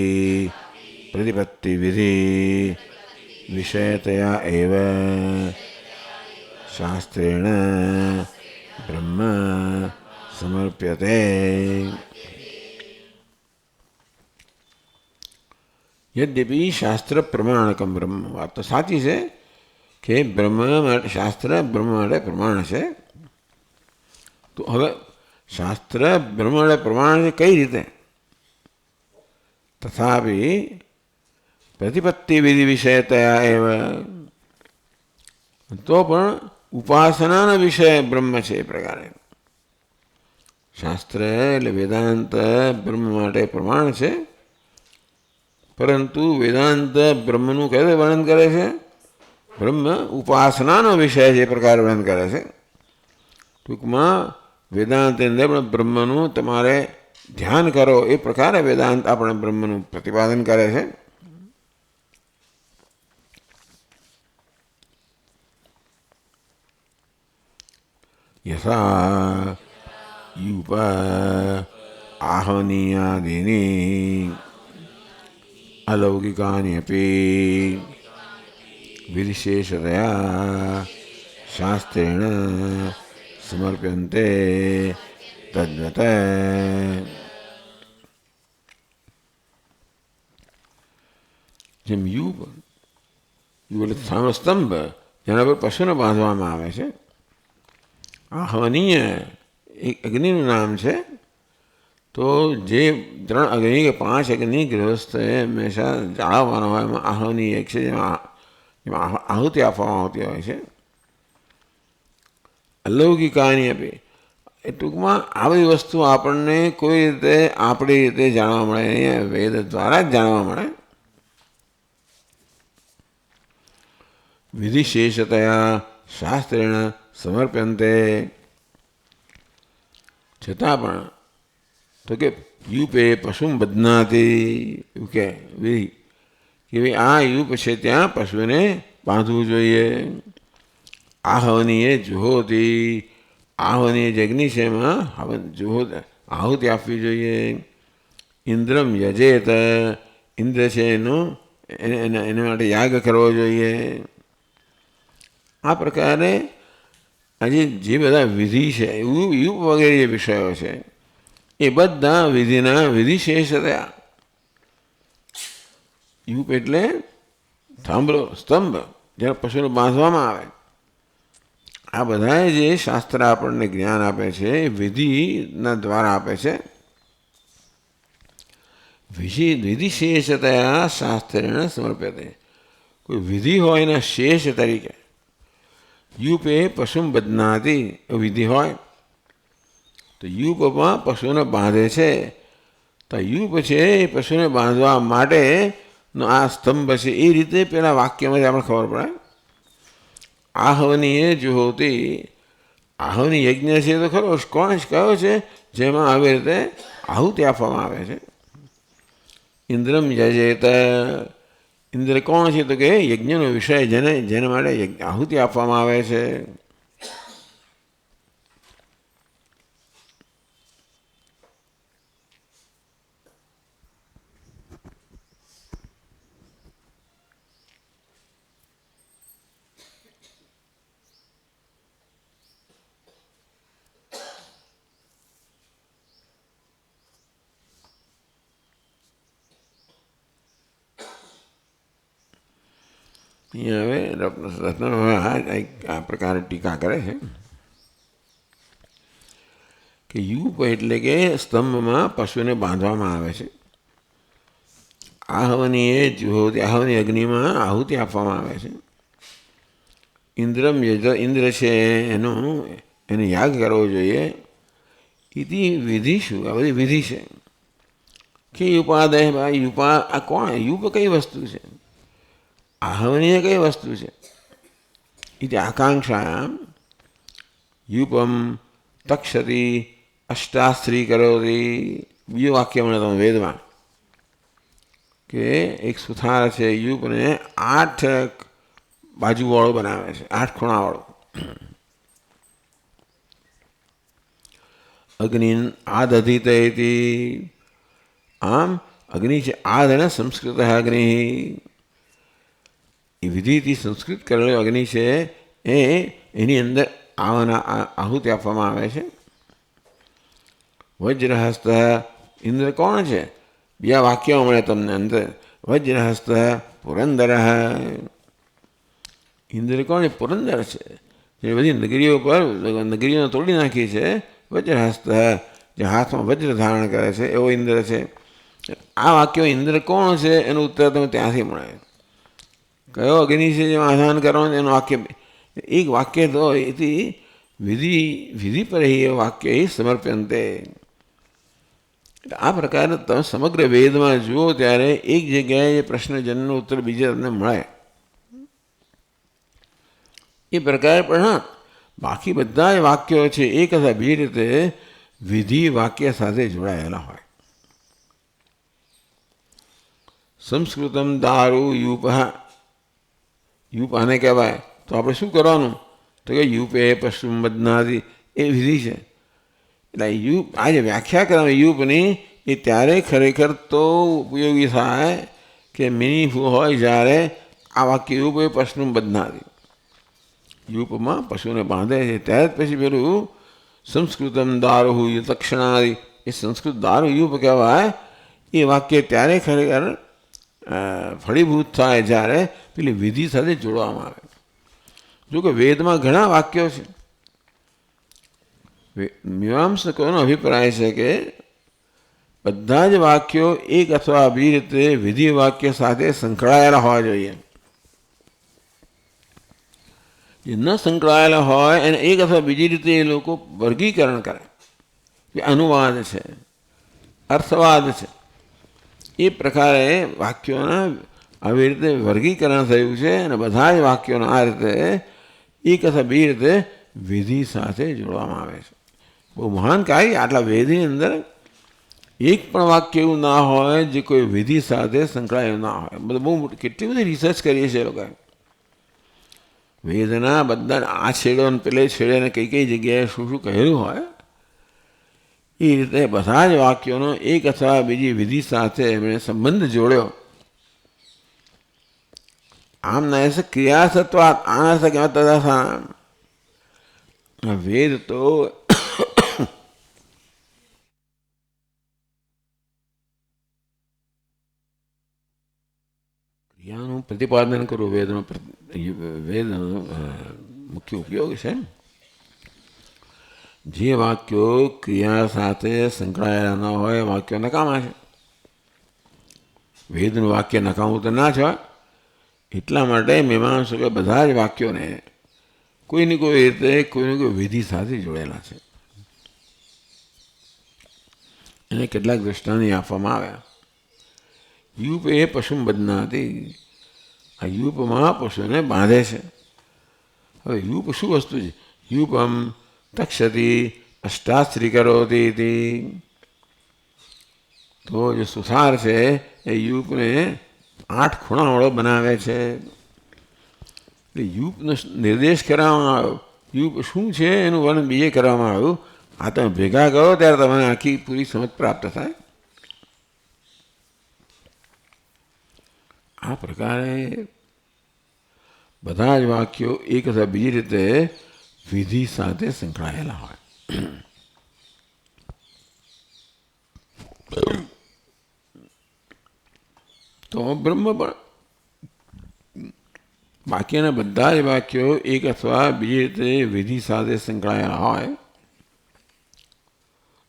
પ્રતિપત્તિ વિધિ વિષયતયા એવ શાસ્ત્રેણ બ્રહ્મ સમર્પ્યતે. યદ્યપિ શાસ્ત્ર પ્રમાણકમ બ્રહ્મ, વાત તો સાચી છે કે બ્રહ્મ માટે શાસ્ત્ર બ્રહ્મ માટે પ્રમાણ છે. તો હવે શાસ્ત્ર બ્રહ્મ માટે પ્રમાણ છે કઈ રીતે? તથાપિ પ્રતિપત્તિ વિધિ વિષયતયા એવ, તો પણ ઉપાસનાનો વિષય બ્રહ્મ છે. એ પ્રકારે શાસ્ત્ર એટલે વેદાંત બ્રહ્મ માટે પ્રમાણ છે, પરંતુ વેદાંત બ્રહ્મનું કઈ રીતે વર્ણન કરે છે? બ્રહ્મ ઉપાસનાનો વિષય છે એ પ્રકારે વર્ણન કરે છે. ટૂંકમાં વેદાંતની અંદર પણ બ્રહ્મનું તમારે ધ્યાન કરો એ પ્રકારે વેદાંત આપણે બ્રહ્મનું પ્રતિપાદન કરે છે. યથા યુપ આહનીયાદીની અલૌકિકાની અપી વિશેષતયા શાસ્ત્રેણ સમર્પ્યન્તે તદ્વત. જેમ યુપ એટલે સ્તંભ જેના પર પશુને બાંધવામાં આવે છે. આહવનીય એક અગ્નિનું નામ છે. તો જે 3 અગ્નિ કે 5 અગ્નિ ગૃહસ્થે હંમેશા જાળવવાનો હોય એમાં આહવની એક છે, જેમાં આહુતિ આપવામાં આવતી હોય છે. અલૌકિકાની આપી એ ટૂંકમાં આ બધી વસ્તુ આપણને કોઈ રીતે આપણી રીતે જાણવા મળે નહીં, વેદ દ્વારા જ જાણવા મળે. વિધિશેષતયા શાસ્ત્રેણ સમર્પ્યંતે, છતાં પણ તો કે યુપે પશુમ બદનાતી, એવું કે વિધિ કે ભાઈ આ યુપ છે ત્યાં પશુને બાંધવું જોઈએ. આહવનીએ જુહોતી, આહવનીય જે અગ્નિ છે એમાં જુહોત આહુતિ આપવી જોઈએ. ઇન્દ્રમ યજેત, ઇન્દ્ર છે એના માટે યાગ કરવો જોઈએ. આ પ્રકારે આજે જે બધા વિધિ છે યુપ વગેરે જે વિષયો છે એ બધા વિધિના વિધિશેષ થયા. યુપ એટલે થાંભલો, સ્તંભ જ્યારે પશુને બાંધવામાં આવે. આ બધા જે શાસ્ત્ર આપણને જ્ઞાન આપે છે એ વિધિના દ્વારા આપે છે. વિધિશેષતયા શાસ્ત્રેણ સમર્પ્યતે, કોઈ વિધિ હોય એના શેષ તરીકે. યુપે પશુમ બદનાતી વિધિ હોય તો યુપમાં પશુને બાંધે છે. તો યુપ છે એ પશુને બાંધવા માટેનો આ સ્તંભ છે. એ રીતે પેલા વાક્યમાંથી આપણે ખબર પડે. આહવનીએ જુહોતી, આહવની યજ્ઞ છે તો ખરો કોણ કયો છે જેમાં આવી રીતે આહુતિ આપવામાં આવે છે. ઇન્દ્રમ યજેત, ઇન્દ્ર કોણ છે તો કે યજ્ઞનો વિષય જેના માટે આહુતિ આપવામાં આવે છે. અહીંયા હવે રત્ન આ પ્રકારે ટીકા કરે છે કે યુપ એટલે કે સ્તંભમાં પશુને બાંધવામાં આવે છે. આહવનીએ જુહોતી, આહવની અગ્નિમાં આહુતિ આપવામાં આવે છે. ઇન્દ્રમ ઇન્દ્ર છે એને યાગ કરવો જોઈએ. ઇતિ વિધિ શું? આ બધી વિધિ છે કે યુપાદય ભાઈ યુપા આ કોણ? યુપ કઈ વસ્તુ છે? આહવનીય કઈ વસ્તુ છે? ઇતિ આકાંક્ષાયામ યુપમ તક્ષતી અષ્ટાસ્ત્રી કરોતી. બીજું વાક્ય મળે તમે વેદમાં કે એક સુથાર છે યુપને 8 બાજુવાળો બનાવે છે, 8 ખૂણાવાળો. અગ્નિ આદધિત હતી, આમ અગ્નિ છે આદ અને સંસ્કૃત અગ્નિ, એ વિધિથી સંસ્કૃત કરેલો અગ્નિ છે એની અંદર આહુતિ આપવામાં આવે છે. વજ્રહસ્ત, ઇન્દ્ર કોણ છે? બીજા વાક્યો મળે તમને અંદર. વજ્રહસ્ત પુરંદર, ઇન્દ્ર કોણ? પુરંદર છે જે બધી નગરીઓ પર નગરીઓ તોડી નાખી છે. વજ્રહસ્ત જે હાથમાં વજ્ર ધારણ કરે છે એવો ઇન્દ્ર છે. આ વાક્યો ઇન્દ્ર કોણ છે એનો ઉત્તર તમે ત્યાંથી મળે. કયો અગ્નિ છે જેમાં આધાન કરવાનું એનું વાક્ય, એક વાક્ય તો એથી વિધિ પર એ વાક્ય સમર્પ્યંતે. આ પ્રકારે તમે સમગ્ર વેદમાં જુઓ ત્યારે એક જગ્યાએ પ્રશ્નજનનો ઉત્તર બીજે તમને મળે. એ પ્રકારે પણ હા, બાકી બધા જ વાક્યો છે એક અથવા બીજી રીતે વિધિ વાક્ય સાથે જોડાયેલા હોય. સંસ્કૃતમ દારૂ યુપ, યુપ આને કહેવાય. તો આપણે શું કરવાનું? તો કે યુપે પશ્ચિમ બદનાદી એ વિધિ છે. એટલે યુપ આ જે વ્યાખ્યા કરવાની યુપની એ ત્યારે ખરેખર તો ઉપયોગી થાય કે મિનિંગફુલ હોય જ્યારે આ વાક્ય યુપ એ પશ્ચિમ બદનાદી, યુપમાં પશુને બાંધે છે ત્યારે જ પછી પેલું સંસ્કૃતમ દારૂ તક્ષણાદી એ સંસ્કૃત દારૂ યુપ કહેવાય. એ વાક્ય ત્યારે ખરેખર ફળીભૂત થાય જ્યારે પેલી વિધિ સાથે જોડવામાં આવે. જો કે વેદમાં ઘણા વાક્યો છે. મીમાંસકોનો અભિપ્રાય છે કે બધા જ વાક્યો એક અથવા બીજી રીતે વિધિ વાક્ય સાથે સંકળાયેલા હોવા જોઈએ. જે ન સંકળાયેલા હોય એને એક અથવા બીજી રીતે એ લોકો વર્ગીકરણ કરે કે અનુવાદ છે, અર્થવાદ છે. એ પ્રકારે વાક્યોના આવી રીતે વર્ગીકરણ થયું છે અને બધા જ વાક્યોના આ રીતે એક અથવા બીજી રીતે વિધિ સાથે જોડવામાં આવે છે. બહુ મહાન કાર્ય. આટલા વેદની અંદર એક પણ વાક્ય એવું ના હોય જે કોઈ વિધિ સાથે સંકળાયેલું ના હોય. બધું બહુ કેટલી બધી રિસર્ચ કરીએ છીએ એ લોકોએ. વેદના બધા આ છેડો અને પેલે છેડે ને કઈ કઈ જગ્યાએ શું શું કહેલું હોય એ રીતે બધા જ વાક્યોનો એક અથવા બીજી વિધિ સાથે એમણે સંબંધ જોડ્યો. આમ ના ક્રિયાસત્વાત આના કહેવાતા વેદ તો ક્રિયાનું પ્રતિપાદન કરવું વેદનો મુખ્ય ઉપયોગ છે. જે વાક્યો ક્રિયા સાથે સંકળાયેલા ન હોય વાક્યો નકામા છે. વેદનું વાક્ય નકામું તો ના જ હોય. એટલા માટે મીમાંસકો બધા જ વાક્યોને કોઈની કોઈ રીતે કોઈની કોઈ વિધિ સાથે જોડેલા છે. એને કેટલાક દૃષ્ટાંત આપવામાં આવ્યા. યુપ એ પશુ બદનાતી, આ યુપમાં પશુને બાંધે છે. હવે યુપ શું વસ્તુ છે? યુપમ તક્ષતી અષ્ટાશ્રી કરોતી. તો જે સુથાર છે એ યુપને 8 ખૂણાવાળો બનાવે છે. એટલે યુપનો નિર્દેશ કરવામાં આવ્યો. યુપ શું છે એનું વર્ણન બીજે કરવામાં આવ્યું. આ તમે ભેગા કરો ત્યારે તમને આખી પૂરી સમજ પ્રાપ્ત થાય. આ પ્રકારે બધા જ વાક્યો એક અથવા બીજી રીતે વિધિ સાથે સંકળાયેલા હોય. તો બ્રહ્મ પણ બાકીના બધા જ વાક્યો એક અથવા બીજી રીતે વિધિ સાથે સંકળાયેલા હોય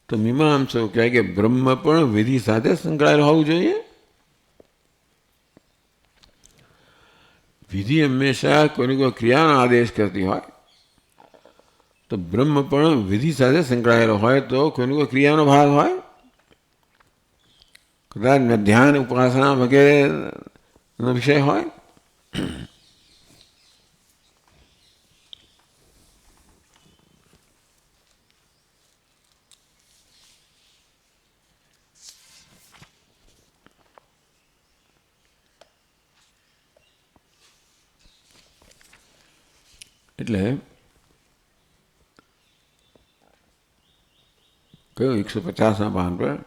તો મીમાંસકો કહે કે બ્રહ્મ પણ વિધિ સાથે સંકળાયેલું હોવું જોઈએ. વિધિ હંમેશા કોઈની કોઈ ક્રિયાનો આદેશ કરતી હોય તો બ્રહ્મ પણ વિધિ સાથે સંકળાયેલો હોય તો કોઈની કોઈ ક્રિયાનો ભાગ હોય. કદાચ ધ્યાન ઉપાસના વગેરેનો વિષય હોય. એટલે કયું 150 પાન પર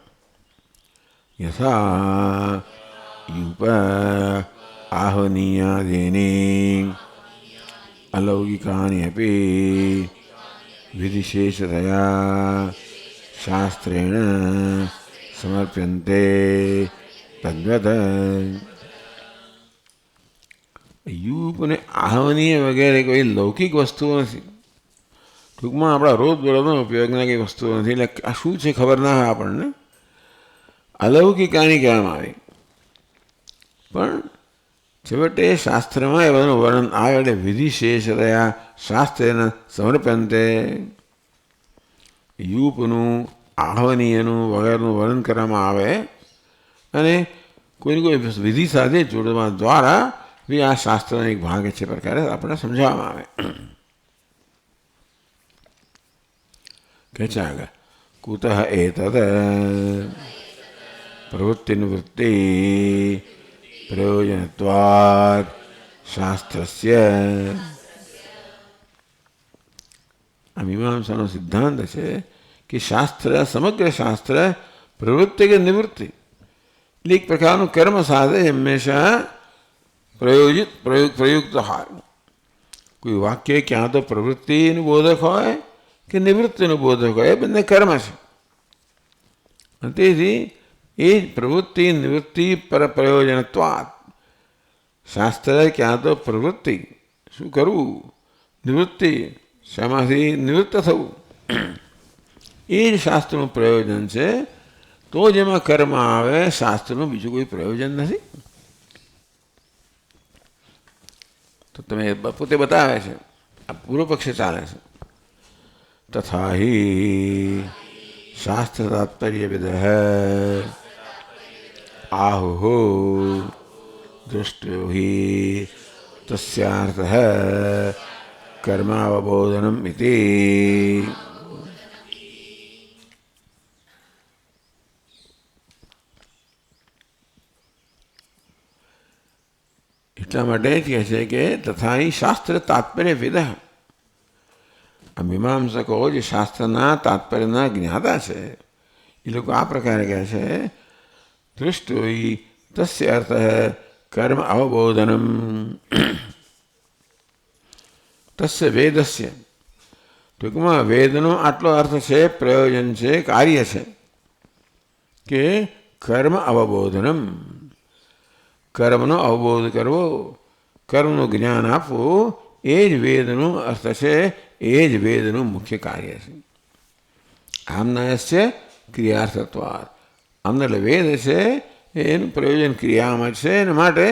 યથા યુપ આહનીયાદીની અલૌકિકાની અપી વિધિશેષતયા શાસ્ત્રેણ સમર્પ્યન્તે તદ્વત. યુપને આહવનીય વગેરે કોઈ લૌકિક વસ્તુઓ નથી. ટૂંકમાં આપણા રોજબરોજનો ઉપયોગના કંઈ વસ્તુઓ નથી. એટલે આ શું છે ખબર ના હોય આપણને. અલૌકિકાની કહેવામાં આવી. પણ છેવટે શાસ્ત્રમાં એ બધાનું વર્ણન આવે એટલે વિધિશેષતયા શાસ્ત્રેને સમર્પંતે યુપનું આહ્વનીયનું વગેરેનું વર્ણન કરવામાં આવે અને કોઈની કોઈ વિધિ સાથે જોડવા દ્વારા બી આ શાસ્ત્રનો એક ભાગ છે પ્રકારે આપણે સમજાવવામાં આવે. કે છે આગળ કુતઃ એતદ પ્રવૃત્તિનિવૃત્તિ પ્રયોજનત્વાદ શાસ્ત્રસ્ય. આ મીમાંસાનો સિદ્ધાંત છે કે શાસ્ત્ર સમગ્ર શાસ્ત્ર પ્રવૃત્તિ કે નિવૃત્તિ એટલે એક પ્રકારનું કર્મ સાથે હંમેશા પ્રયુક્ત હોય. કોઈ વાક્ય ક્યાં તો પ્રવૃત્તિનું બોધક હોય કે નિવૃત્તિનું બોધક હોય, એ બંને કર્મ છે. તેથી એ જ પ્રવૃત્તિ નિવૃત્તિ પર પ્રયોજનત્વાદ. શાસ્ત્ર ક્યાં તો પ્રવૃત્તિ શું કરવું, નિવૃત્તિ શામાંથી નિવૃત્ત થવું, એ જ શાસ્ત્રનું પ્રયોજન છે. તો જેમાં કર્મ આવે શાસ્ત્રનું બીજું કોઈ પ્રયોજન નથી. તો તમે પોતે બતાવે છે, આ પૂર્વ પક્ષે ચાલે છે. તથા હિ શાસ્ત્ર તાત્પર્યવિદ આહુહો દૃષ્ટયો હિ તસ્યાર્થ કર્માવબોધનમ ઇતિ. એટલા માટે જ કહે છે કે તથા હિ શાસ્ત્ર તાત્પર્યવિદ. આ મીમાંસકો જે શાસ્ત્રના તાત્પર્યના જ્ઞાતા છે એ લોકો આ પ્રકારે કહે છે દૃષ્ટો તસ્ય અર્થ કર્મ અવબોધનમ તસ્ય વેદસ્ય. ટૂંકમાં વેદનો આટલો અર્થ છે, પ્રયોજન છે, કાર્ય છે કે કર્મ અવબોધનમ, કર્મનો અવબોધ કરવો, કર્મનું જ્ઞાન આપવું, એ જ વેદનું અર્થ છે, એ જ વેદનું મુખ્ય કાર્ય છે. આમનાયસ્ય ક્રિયાર્થત્વાદ. આમને એટલે વેદ છે એનું પ્રયોજન ક્રિયામાં છે. એના માટે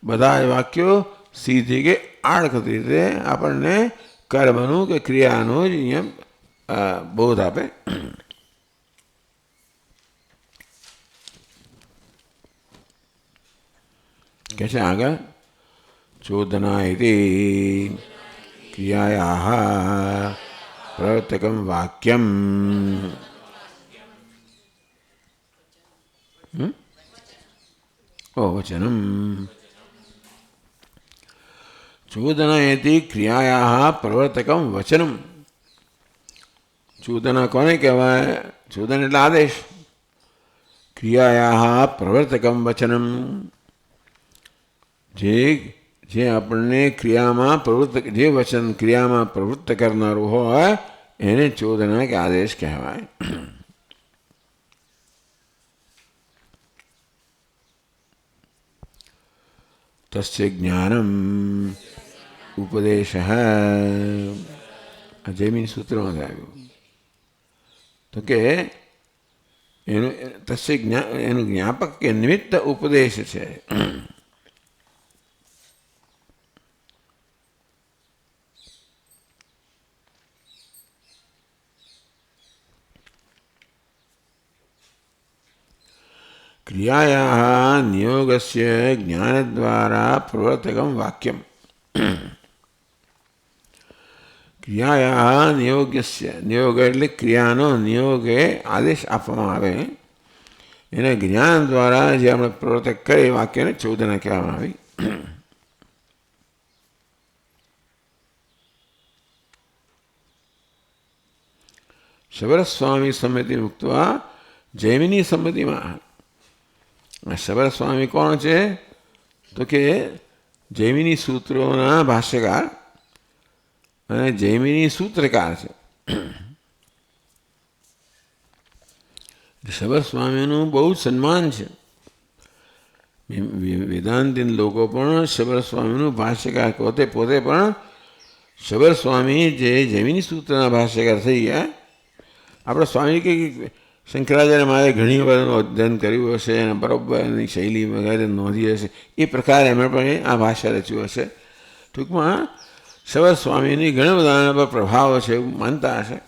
બધા જ વાક્યો સીધી કે આડકતી રીતે આપણને કર્મનું કે ક્રિયાનું જ અહીંયા બોધ આપે. કે છે આગળ ચોદના ઇતિ ક્રિયાયાઃ પ્રવર્તકમ વાક્યમ વચનમ. ચોદના ઇતિ ક્રિયાયાઃ પ્રવર્તકમ વચનમ. ચોદના કોને કહેવાય? ચોદન એટલે આદેશ. ક્રિયાયાઃ પ્રવર્તકમ વચનમ. જે આપણને ક્રિયામાં પ્રવૃત્ત, જે વચન ક્રિયામાં પ્રવૃત્ત કરનારું હોય એને ચોદના કે આદેશ કહેવાય. તસ્ય જ્ઞાનમ ઉપદેશ જૈમિની સૂત્રમાં આવ્યું તો કે એનું તસ્ય એનું જ્ઞાપક કે નિમિત્ત ઉપદેશ છે. ક્રિયાયાઃ નિયોગસ્ય જ્ઞાનદ્વારા પ્રવર્તકમ વાક્યમ. ક્રિયાયાઃ નિયોગસ્ય, નિયોગ એટલે ક્રિયાનો નિયોગે આદેશ આપવામાં આવે એને જ્ઞાન દ્વારા જે આપણે પ્રવર્તક કરે વાક્યને ચોદના કહેવામાં આવી. શબરસ્વામી સંમતિ મુક્તવા જૈમિની સંમતિમાં. શબરસ્વામી કોણ છે? તો કે જૈમિની સૂત્રોના ભાષ્યકાર અને જૈમિની સૂત્રકાર છે. શબરસ્વામીનું બહુ જ સન્માન છે. વેદાંતિન લોકો પણ શબરસ્વામીનું ભાષ્યકાર પોતે પણ શબરસ્વામી જે જૈમિની સૂત્રના ભાષ્યકાર થઈ ગયા. આપણે સ્વામી કે શંકરાચાર્ય મારે ઘણી વાર અધ્યયન કર્યું હશે અને બરાબર એની શૈલી વગેરે નોંધી હશે. એ પ્રકારે એમણે પણ આ ભાષ્ય રચ્યું હશે. ટૂંકમાં સવર સ્વામીની ઘણા બધા એના પર પ્રભાવ છે એવું માનતા હશે.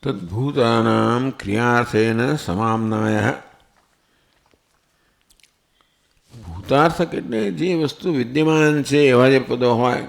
તદ્ભૂતાનામ ક્રિયાર્થેન સમામ્નાય. ભૂતાર્થક એટલે જે વસ્તુ વિદ્યમાન છે એવા જે પદો હોય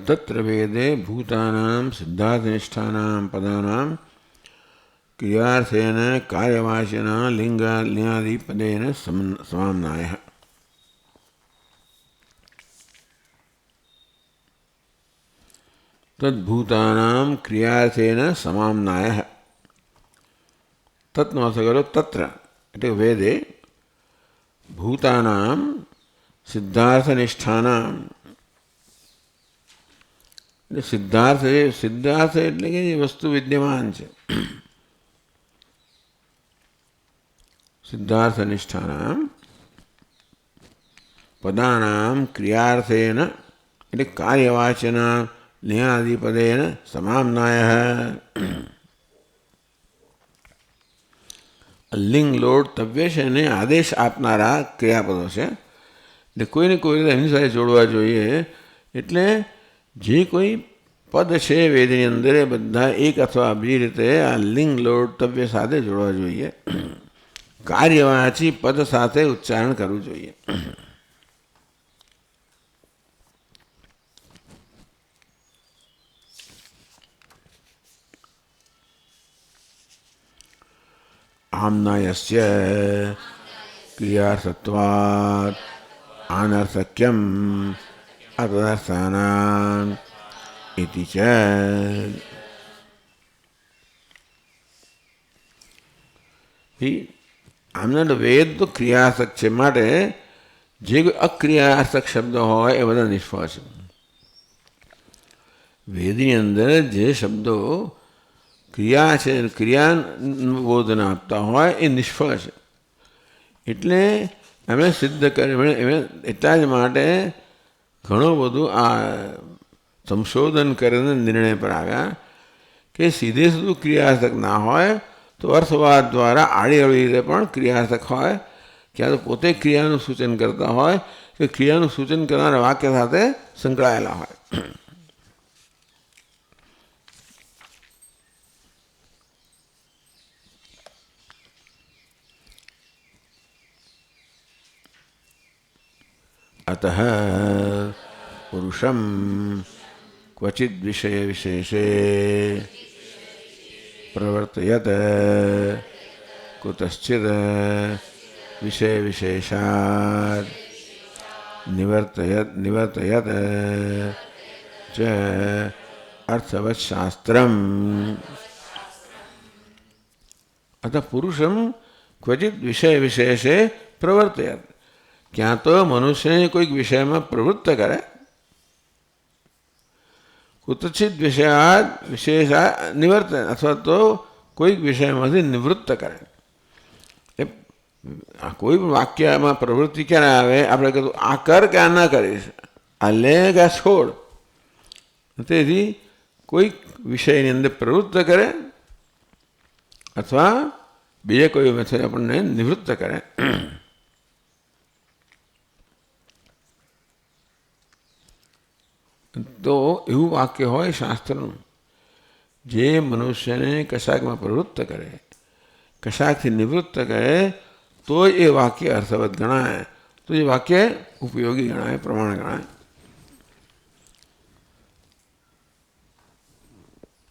तत्र वेदे भूतानां सिद्धार्थनिष्ठानां पदानां क्रियार्थेन कार्यवाचिना लिंगादिपदेन समाम्नायः. तद्भूतानां क्रियार्थेन समाम्नायः. तत् નો અર્થ કરો તત્ર એટલે વેદે ભૂતાનામ સિદ્ધાર્થનિષ્ઠાનામ. સિદ્ધાર્થ એટલે કે જે વસ્તુ વિદ્યમાન છે. સિદ્ધાર્થ નિષ્ઠાનામ પદાનામ ક્રિયાર્થેન એટલે કાર્યવાચના લિંગાદિપદેન સમામ્નાય. લિંગ લોટ તવ્ય છે એને આદેશ આપનારા ક્રિયાપદો છે એટલે કોઈને કોઈ રીતે એમની સાથે જોડવા જોઈએ. એટલે જે કોઈ પદ છે વેદની અંદર એ બધા એક અથવા બીજી રીતે આ લિંગ લોટવ્ય સાથે જોડવા જોઈએ. કાર્યવાચી પદ સાથે ઉચ્ચારણ કરવું જોઈએ. આમ્નાયસ્ય ક્રિયાર્થત્વાत् અનર્થક્યમ અતદર્થાનાં ઇતિ ચ. આમના વેદ તો ક્રિયાર્થક છે માટે જે કોઈ અક્રિયાર્થક શબ્દ હોય એ બધા નિષ્ફળ છે. વેદની અંદર જે શબ્દો ક્રિયા છે ક્રિયાબોધન આપતા હોય એ નિષ્ફળ છે. એટલે એમણે સિદ્ધ કરી એમણે એટલા જ માટે ઘણું બધું આ સંશોધન કરીને નિર્ણય પર આવ્યા કે સીધે સીધું ક્રિયાર્થક ના હોય તો અર્થવાદ દ્વારા આડી અવળી રીતે પણ ક્રિયાર્થક હોય. ક્યાં તો પોતે ક્રિયાનું સૂચન કરતા હોય કે ક્રિયાનું સૂચન કરનારા વાક્ય સાથે સંકળાયેલા હોય. अतः पुरुषं क्वचिद् विषय विशेषे प्रवर्तयत कुतश्चिद् विषय विशेषात् निवर्तयत च अर्थवत् शास्त्रम्. अतः पुरुषम क्वचित विषय विशेषे प्रवर्तयत, क्या तो मनुष्य ने कोई विषय में प्रवृत्त करे, कुतचित विशेषा निवर्तन, अथवा तो कोई विषय में निवृत्त करे. કોઈ પણ વાક્યમાં પ્રવૃત્તિ ક્યારે આવે, આપણે કીધું આ કર કે આ ન કરીશ, આ લે કે આ છોડ. તેથી કોઈ વિષયની અંદર પ્રવૃત્ત કરે અથવા બીજે કોઈ મેથડ આપણને નિવૃત્ત કરે. તો એવું વાક્ય હોય શાસ્ત્રનું જે મનુષ્યને કશાકમાં પ્રવૃત્ત કરે, કશાકથી નિવૃત્ત કરે, તો એ વાક્ય અર્થવત ગણાય, તો એ વાક્ય ઉપયોગી ગણાય, પ્રમાણ ગણાય.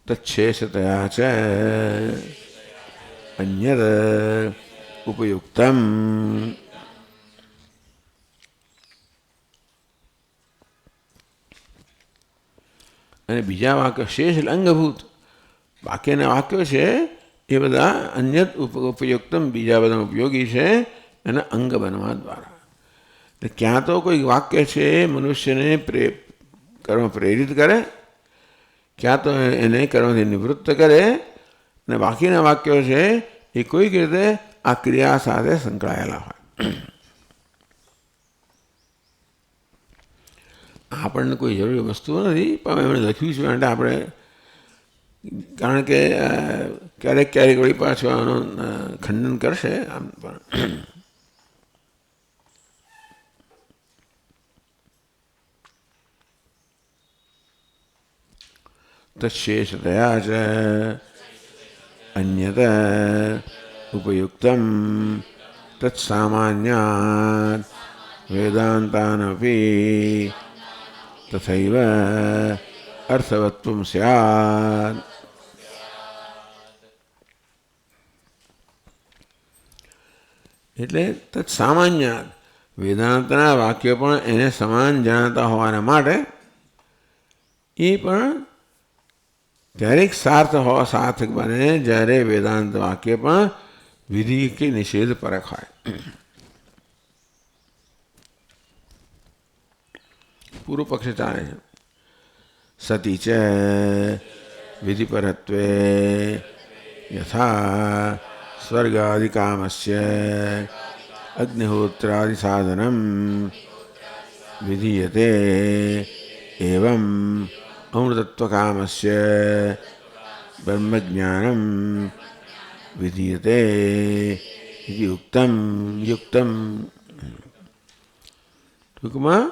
તચ્છેષતયા ચ અન્યદ ઉપયુક્તમ. અને બીજા વાક્ય શેષ એટલે અંગભૂત બાકીના વાક્યો છે એ બધા અન્યત ઉપયુક્તમ, બીજા બધા ઉપયોગી છે એના અંગ બનવા દ્વારા. એટલે ક્યાં તો કોઈ વાક્ય છે મનુષ્યને કરવા પ્રેરિત કરે, ક્યાં તો એને કરવાથી નિવૃત્ત કરે, અને બાકીના વાક્યો છે એ કોઈક રીતે આ ક્રિયા સાથે સંકળાયેલા હોય. આપણને કોઈ જરૂરી વસ્તુ નથી, પણ એમણે લખ્યું છે માટે આપણે, કારણ કે ક્યારેક ક્યારેક વળી પાછું આનું ખંડન કરશે આમ પણ. તચ્છેષતયા ચ અન્યત ઉપયુક્તમ તત્સામાન્યાત વેદાંતાનપી તથૈવ અર્થવત્વમ સ્યાત. એટલે તત્સામાન્ય વેદાંતના વાક્યો પણ એને સમાન જણાતા હોવાના માટે એ પણ ત્યારે સાર્થક બને જ્યારે વેદાંત વાક્ય પણ વિધિ કે નિષેધ પરખ હોય. પૂર્વ પક્ષ ચાલે છે. સતી ચ વિધિપરત્વે યથા સ્વર્ગાદિકામસ્ય અગ્નિહોત્રાદિસાધનમ વિધીયતે એવં અમૃતત્વકામસ્ય બ્રહ્મજ્ઞાનમ વિધીયતે ઇતિ યુક્તમ. ટૂંકમાં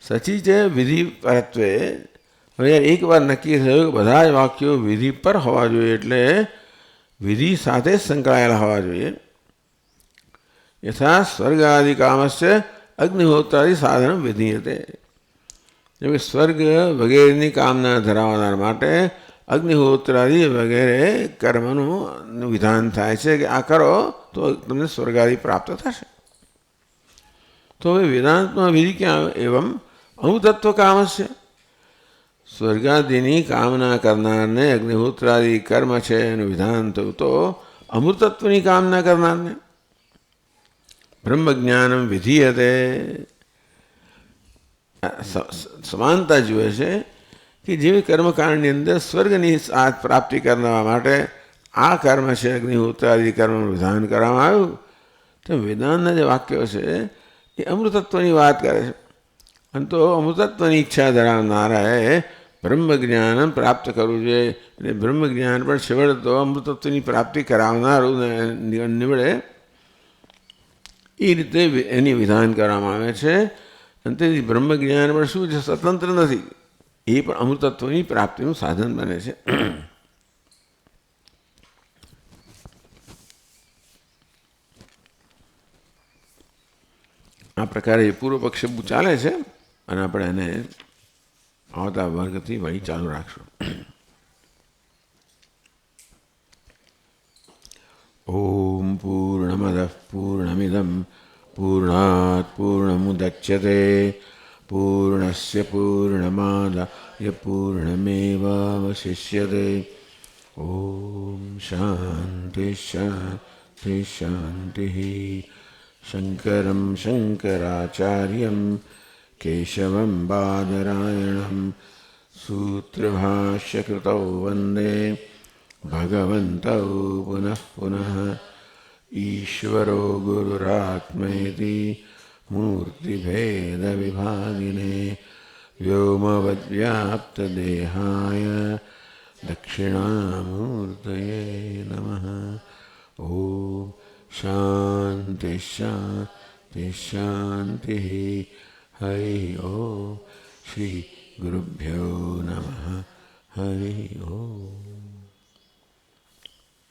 સચી છે વિધિ પરત્વે. હવે એક વાર નક્કી થયું કે બધા જ વાક્યો વિધિ પર હોવા જોઈએ, એટલે વિધિ સાથે સંકળાયેલા હોવા જોઈએ. યથા સ્વર્ગાદિ કામસ્ય અગ્નિહોત્રાદિ સાધન વિધીયતે. જેમ કે સ્વર્ગ વગેરેની કામના ધરાવનાર માટે અગ્નિહોત્રાદિ વગેરે કર્મનું વિધાન થાય છે કે આ કરો તો તમને સ્વર્ગાદિ પ્રાપ્ત થશે. તો હવે વેદાંતમાં વિધિ ક્યાં આવે? એવમ અમૃતત્વ કામસ્ય. સ્વર્ગાદિની કામના કરનારને અગ્નિહોત્રાદિ કર્મ છે એનું વિધાન થયું તો અમૃતત્વની કામના કરનારને બ્રહ્મજ્ઞાનમ વિધીયતે. સમાનતા જુએ છે કે જેવી કર્મકાંડની અંદર સ્વર્ગની પ્રાપ્તિ કરવા માટે આ કર્મ છે અગ્નિહોત્રાદિ કર્મનું વિધાન કરવામાં આવ્યું, તો વેદાંતના જે વાક્યો છે એ અમૃતત્વની વાત કરે છે. અને તો અમૃતત્વની ઈચ્છા ધરાવનારાએ બ્રહ્મજ્ઞાન પ્રાપ્ત કરવું જોઈએ. એટલે બ્રહ્મજ્ઞાન પણ છેવટે તો અમૃતત્વની પ્રાપ્તિ કરાવનારું નીવડે એ રીતે એની વિધાન કરવામાં આવે છે. અને તેથી બ્રહ્મજ્ઞાન પણ શું છે? સ્વતંત્ર નથી, એ પણ અમૃતત્વની પ્રાપ્તિનું સાધન બને છે. આ પ્રકારે પૂર્વ પક્ષ ચાલે છે અને આપણે એને આવતા વર્ગથી વળી ચાલુ રાખશું. ઓમ પૂર્ણમદ પૂર્ણમિદમ પૂર્ણાત પૂર્ણમુદચ્યતે પૂર્ણસ્ય પૂર્ણમાદાય પૂર્ણમેવાવશિષ્યતે. ॐ शान्ति शान्ति शान्तिः। शङ्करं शङ्कराचार्यं केशवं बादरायणं सूत्रभाष्यकृतौ वन्दे भगवन्तौ पुनः पुनः। ईश्वरो गुरुरात्मेति मूर्तिभेदविभागिने व्योमवद्व्याप्तदेहाय दक्षिणामूर्तये नमः। ॐ शान्ति शान्ति शान्तिः। हरिः ॐ श्री गुरुभ्यो नमः। हरिः ॐ।